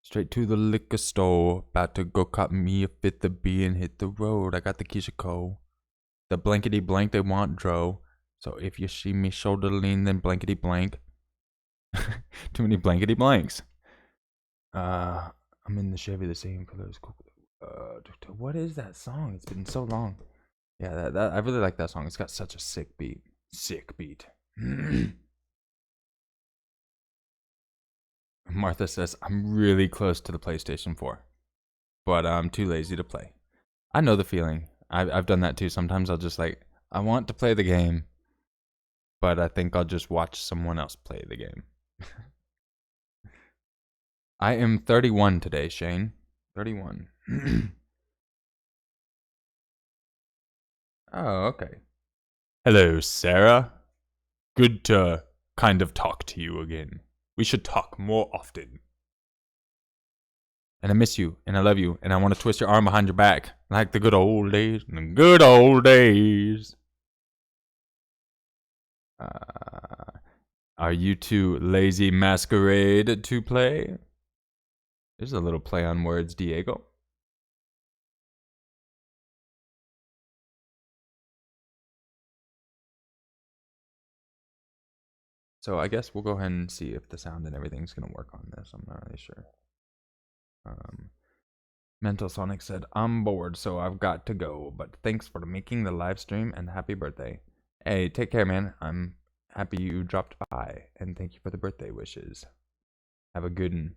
Straight to the liquor store, about to go cop me a fifth of beer and hit the road. I got the Keisha Cole. The blankety blank they want dro. So if you see me shoulder lean, then blankety blank. Too many blankety blanks. I'm in the Chevy, the same color as Coco. What is that song? It's been so long. Yeah, that I really like that song. It's got such a sick beat. Sick beat. Martha says, I'm really close to the PlayStation 4, but I'm too lazy to play. I know the feeling. I've done that too. Sometimes I'll just like, I want to play the game, but I think I'll just watch someone else play the game. I am 31 today, Shane. 31. Oh, okay. Hello, Sarah. Good to kind of talk to you again. We should talk more often. And I miss you, and I love you, and I want to twist your arm behind your back, like the good old days. The good old days. Are you too lazy masquerade to play? There's a little play on words, Diego. So I guess we'll go ahead and see if the sound and everything's gonna work on this. I'm not really sure. Mental Sonic said, I'm bored, so I've got to go. But thanks for making the live stream and happy birthday. Hey, take care, man. I'm happy you dropped by, and thank you for the birthday wishes. Have a good one.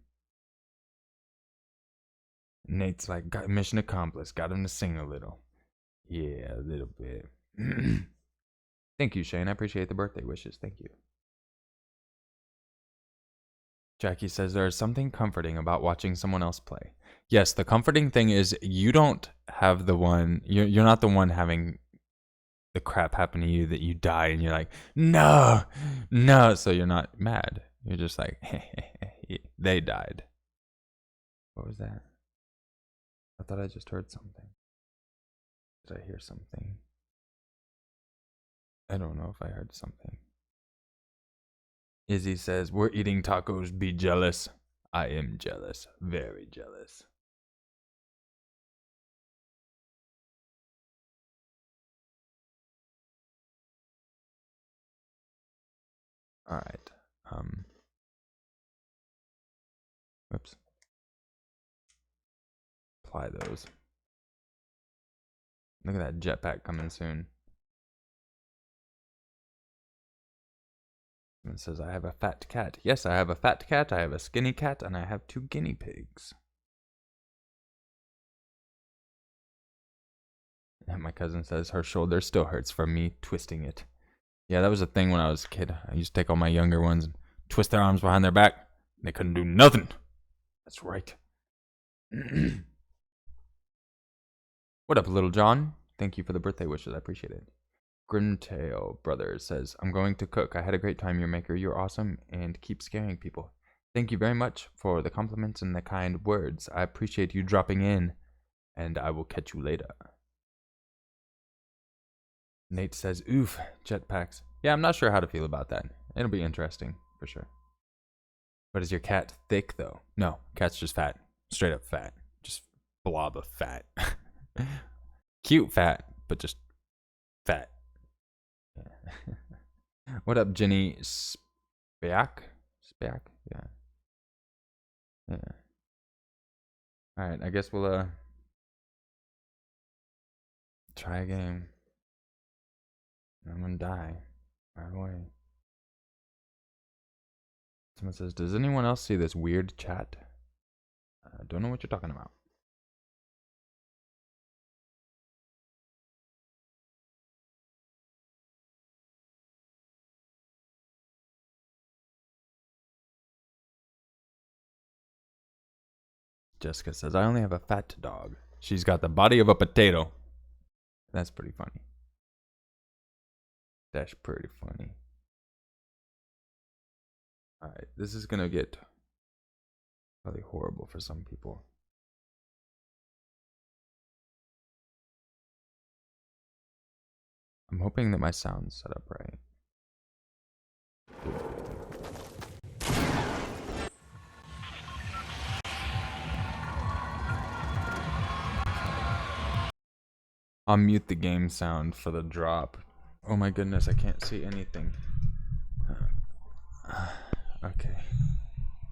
Nate's like, got mission accomplished. Got him to sing a little. Yeah, a little bit. Thank you, Shane. I appreciate the birthday wishes. Thank you. Jackie says there is something comforting about watching someone else play. Yes, the comforting thing is you don't have the one, you're not the one having the crap happen to you that you die and you're like, no, no. So you're not mad. You're just like, they died. What was that? I thought I just heard something. Did I hear something? I don't know if I heard something. Izzy says, we're eating tacos, be jealous. I am jealous, very jealous. All right. Whoops. Apply those. Look at that jetpack coming soon. It says, I have a fat cat. Yes, I have a fat cat, I have a skinny cat, and I have 2 guinea pigs. And my cousin says her shoulder still hurts from me twisting it. Yeah, that was a thing when I was a kid. I used to take all my younger ones and twist their arms behind their back. They couldn't do nothing. That's right. What up, Little John? Thank you for the birthday wishes. I appreciate it. Grimtail Brothers says, I'm going to cook. I had a great time, your maker. You're awesome and keep scaring people. Thank you very much for the compliments and the kind words. I appreciate you dropping in, and I will catch you later. Nate says, oof, jetpacks. Yeah, I'm not sure how to feel about that. It'll be interesting, for sure. But is your cat thick, though? No, cat's just fat. Straight up fat. Just blob of fat. Cute fat, but just fat. Yeah. What up, Jenny Spack? Spack? Yeah. Yeah. Alright, I guess we'll try a game. I'm gonna die right away. Someone says, does anyone else see this weird chat? I don't know what you're talking about. Jessica says, I only have a fat dog. She's got the body of a potato. That's pretty funny. That's pretty funny. Alright, this is gonna get probably horrible for some people. I'm hoping that my sound's set up right. I'll mute the game sound for the drop. Oh my goodness, I can't see anything. Okay.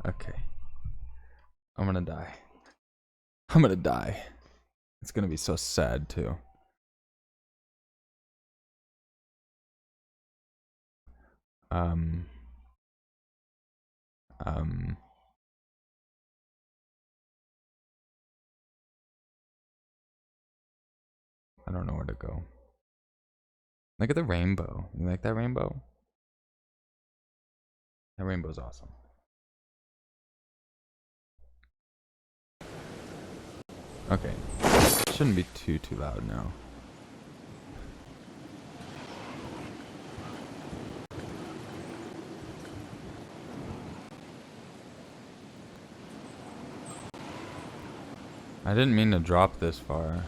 Okay. I'm gonna die. I'm gonna die. It's gonna be so sad too. I don't know where to go. Look at the rainbow. You like that rainbow? That rainbow's awesome. Okay. Shouldn't be too loud now. I didn't mean to drop this far.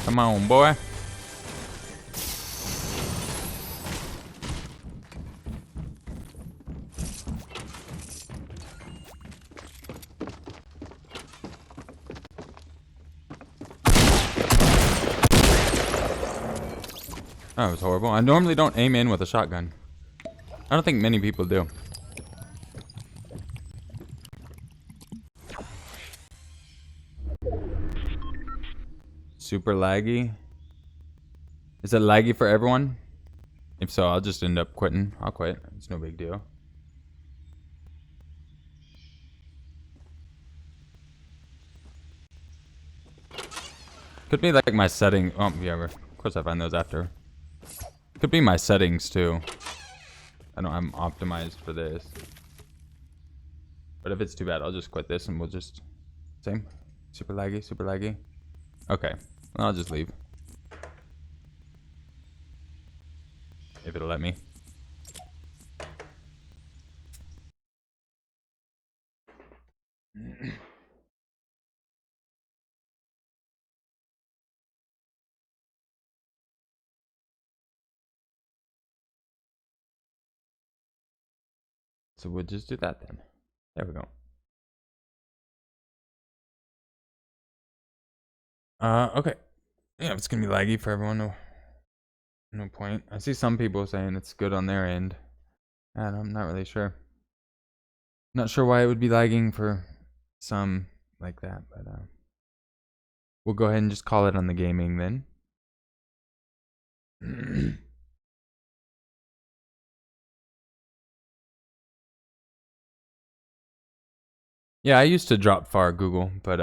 Come on, boy. That was horrible. I normally don't aim in with a shotgun. I don't think many people do. Super laggy. Is it laggy for everyone? If so, I'll just end up quitting. I'll quit. It's no big deal. Could be like my setting. Oh, yeah, of course I find those after. Could be my settings too. I'm optimized for this. But if it's too bad, I'll just quit this and we'll just... Same. Super laggy, super laggy. Okay. I'll just leave. If it'll let me. So we'll just do that then. There we go. Okay. Yeah, it's gonna be laggy for everyone. No point. I see some people saying it's good on their end. And I'm not really sure. Not sure why it would be lagging for some like that, but we'll go ahead and just call it on the gaming then. Yeah, I used to drop far Google, but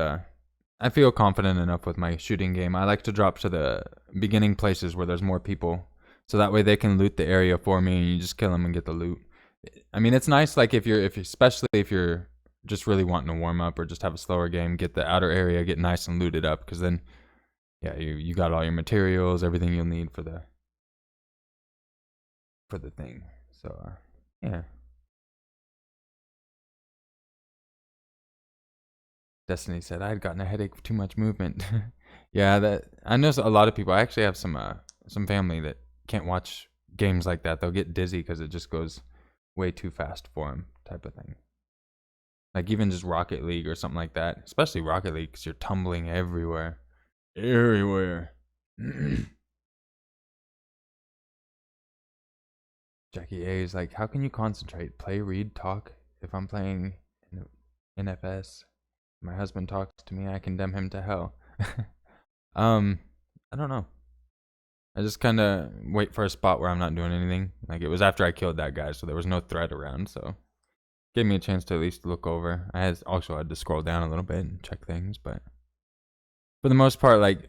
I feel confident enough with my shooting game. I like to drop to the beginning places where there's more people, so that way they can loot the area for me, and you just kill them and get the loot. I mean, it's nice, like especially if you're just really wanting to warm up or just have a slower game, get the outer area, get nice and looted up, because then, yeah, you got all your materials, everything you'll need for the thing. So, yeah. Destiny said I had gotten a headache for too much movement. Yeah, that I know a lot of people. I actually have some family that can't watch games like that. They'll get dizzy because it just goes way too fast for them, type of thing. Like even just Rocket League or something like that. Especially Rocket League, because you're tumbling everywhere, everywhere. Jackie A is like, how can you concentrate? Play, read, talk. If I'm playing NFS. My husband talks to me, I condemn him to hell. I don't know. I just kind of wait for a spot where I'm not doing anything. Like, it was after I killed that guy, so there was no threat around, so gave me a chance to at least look over. I also had to scroll down a little bit and check things, but for the most part, like,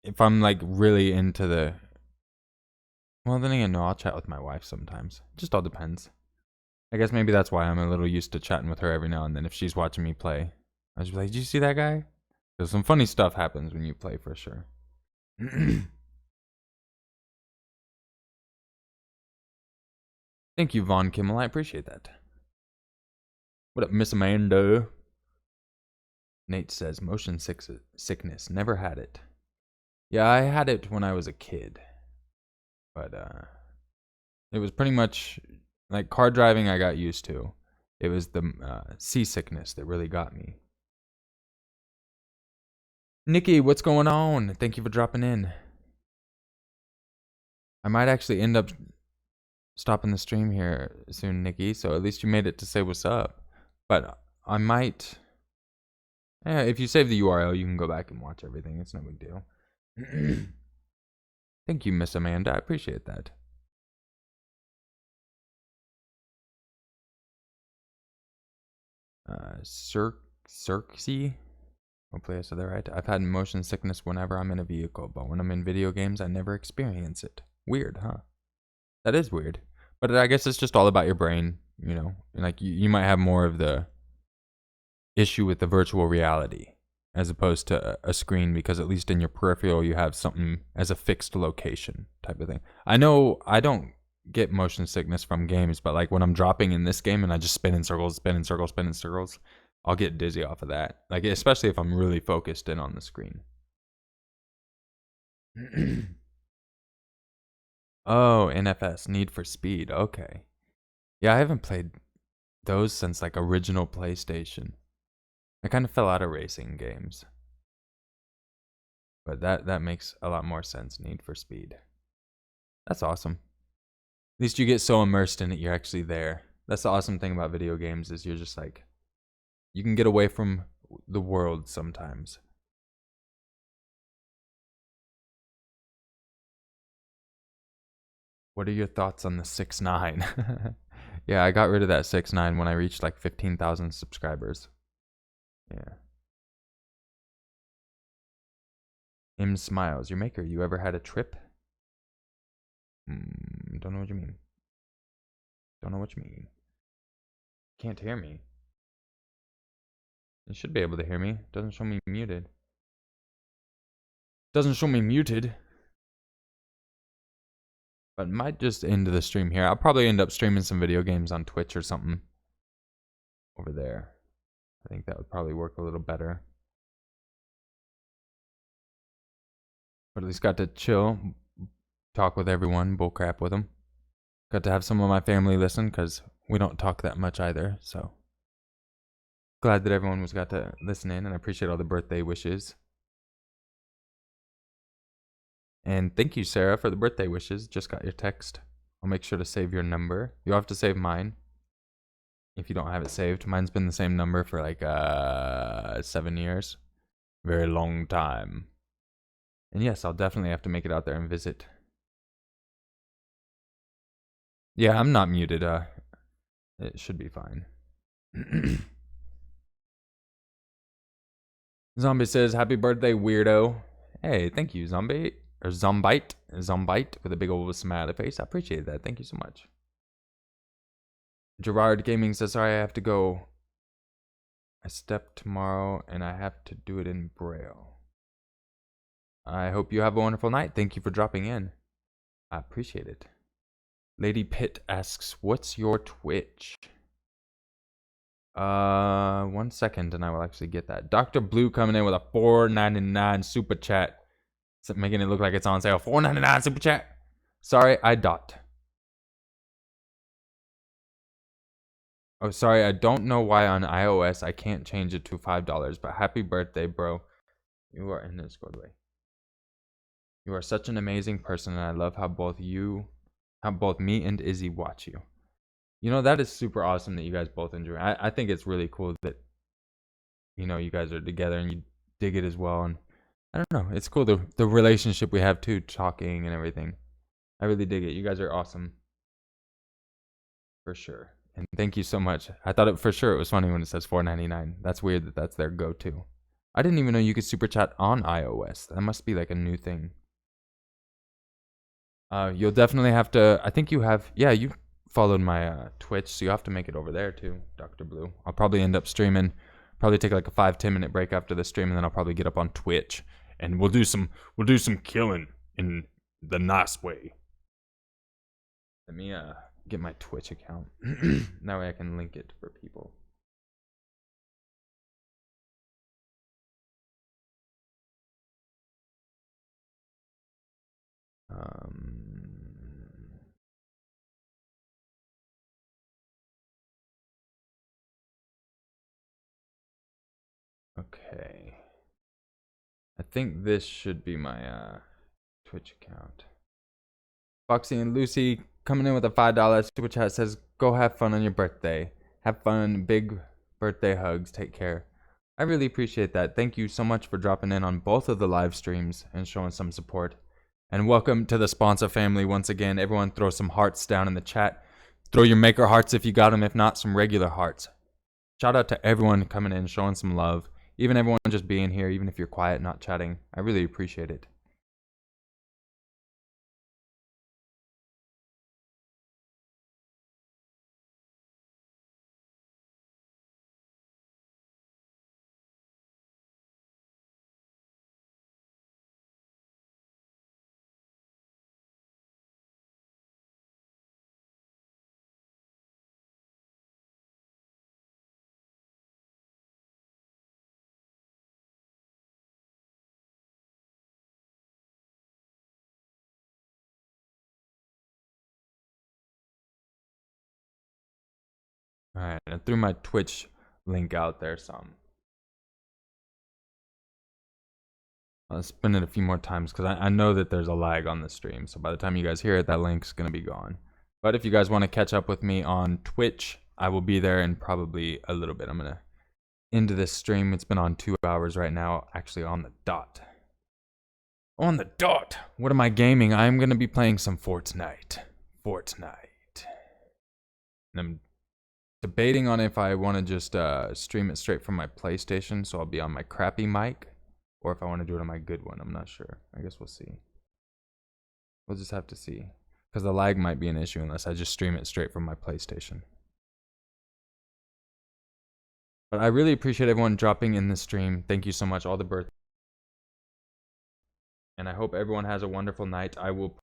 if I'm, like, really into the... Well, then again, no, I'll chat with my wife sometimes. It just all depends. I guess maybe that's why I'm a little used to chatting with her every now and then if she's watching me play. I was like, did you see that guy? Because some funny stuff happens when you play, for sure. Thank you, Von Kimmel. I appreciate that. What up, Miss Amanda? Nate says, motion sickness. Never had it. Yeah, I had it when I was a kid. But, it was pretty much, like, car driving I got used to. It was the seasickness that really got me. Nikki, what's going on? Thank you for dropping in. I might actually end up stopping the stream here soon, Nikki, so at least you made it to say what's up. But I might... Yeah, if you save the URL, you can go back and watch everything. It's no big deal. Thank you, Miss Amanda. I appreciate that. Cirksy? Hopefully I said that right. I've had motion sickness whenever I'm in a vehicle, but when I'm in video games, I never experience it. Weird, huh? That is weird. But I guess it's just all about your brain, you know? Like, you might have more of the issue with the virtual reality as opposed to a screen, because at least in your peripheral, you have something as a fixed location type of thing. I know I don't get motion sickness from games, but like when I'm dropping in this game and I just spin in circles, I'll get dizzy off of that. Like, especially if I'm really focused in on the screen. Oh, NFS, Need for Speed. Okay. Yeah, I haven't played those since like original PlayStation. I kind of fell out of racing games. But that makes a lot more sense, Need for Speed. That's awesome. At least you get so immersed in it, you're actually there. That's the awesome thing about video games, is you're just like, you can get away from the world sometimes. What are your thoughts on the 6ix9ine? Yeah, I got rid of that 6ix9ine when I reached like 15,000 subscribers. Yeah. M Smiles, your maker, you ever had a trip? Don't know what you mean. Don't know what you mean. Can't hear me. You should be able to hear me. Doesn't show me muted. Doesn't show me muted. But might just end the stream here. I'll probably end up streaming some video games on Twitch or something. Over there. I think that would probably work a little better. But at least got to chill. Talk with everyone. Bullcrap with them. Got to have some of my family listen because we don't talk that much either. So glad that everyone was got to listen in, and I appreciate all the birthday wishes. And thank you, Sarah, for the birthday wishes. Just got your text. I'll make sure to save your number. You'll have to save mine if you don't have it saved. Mine's been the same number for like 7 years. Very long time. And yes, I'll definitely have to make it out there and visit. Yeah, I'm not muted. It should be fine. Zombie says, happy birthday, weirdo. Hey, thank you, Zombie. Or Zombite. Zombite with a big old smiley face. I appreciate that. Thank you so much. Gerard Gaming says, sorry, I have to go. I step tomorrow and I have to do it in Braille. I hope you have a wonderful night. Thank you for dropping in. I appreciate it. Lady Pitt asks, what's your Twitch? 1 second and I will actually get that. Dr. Blue coming in with a $4.99 super chat. Making it look like it's on sale. $4.99 super chat. Sorry, I dot. Oh, sorry, I don't know why on iOS I can't change it to $5, but happy birthday, bro. You are in this good way. You are such an amazing person, and I love how both me and Izzy watch you. You know, that is super awesome that you guys both enjoy. I think it's really cool that, you know, you guys are together and you dig it as well. And I don't know, it's cool the relationship we have too, talking and everything. I really dig it. You guys are awesome. For sure. And thank you so much. I thought for sure it was funny when it says $4.99. That's weird that that's their go-to. I didn't even know you could super chat on iOS. That must be like a new thing. You'll definitely have to, I think you have, yeah, you followed my Twitch, so you have to make it over there too, Dr. Blue. I'll probably end up streaming, probably take like a 5-10 minute break after the stream, and then I'll probably get up on Twitch and we'll do some killing in the nice way. Let me get my Twitch account. That way I can link it for people. Okay. I think this should be my Twitch account. Foxy and Lucy coming in with a $5 super chat says, go have fun on your birthday. Have fun, big birthday hugs, take care. I really appreciate that. Thank you so much for dropping in on both of the live streams and showing some support. And welcome to the sponsor family once again. Everyone throw some hearts down in the chat. Throw your maker hearts if you got them. If not, some regular hearts. Shout out to everyone coming in, showing some love. Even everyone just being here, even if you're quiet, not chatting. I really appreciate it. Alright, I threw my Twitch link out there some. I'll spin it a few more times because I know that there's a lag on the stream. So by the time you guys hear it, that link's going to be gone. But if you guys want to catch up with me on Twitch, I will be there in probably a little bit. I'm going to end this stream. It's been on 2 hours right now, actually on the dot. On the dot! What am I gaming? I'm going to be playing some Fortnite. And I'm debating on if I want to just stream it straight from my PlayStation, so I'll be on my crappy mic, or if I want to do it on my good one. I'm not sure. I guess we'll see. We'll just have to see. Because the lag might be an issue unless I just stream it straight from my PlayStation. But I really appreciate everyone dropping in the stream. Thank you so much. All the birthdays. And I hope everyone has a wonderful night. I will...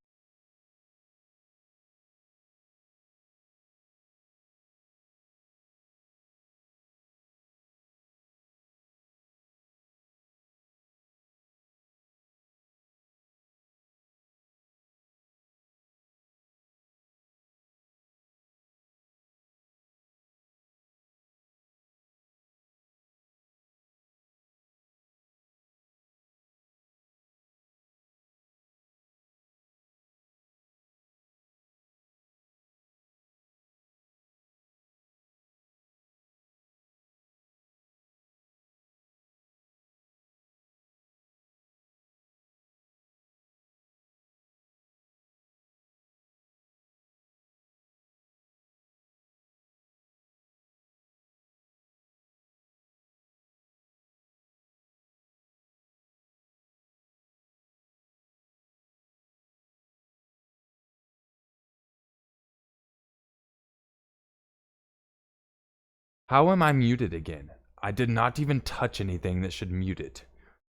How am I muted again? I did not even touch anything that should mute it.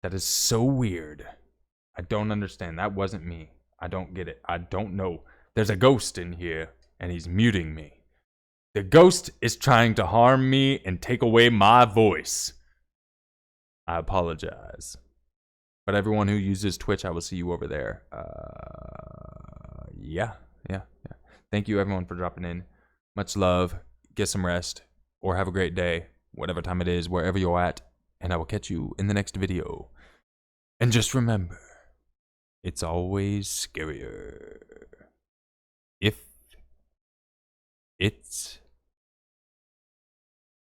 That is so weird. I don't understand. That wasn't me. I don't get it. I don't know. There's a ghost in here, and he's muting me. The ghost is trying to harm me and take away my voice. I apologize. But everyone who uses Twitch, I will see you over there. Yeah. Thank you, everyone, for dropping in. Much love. Get some rest. Or have a great day, whatever time it is, wherever you're at. And I will catch you in the next video. And just remember, it's always scarier if it's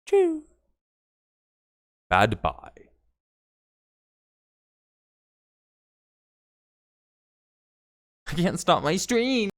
true. Bye. I can't stop my stream.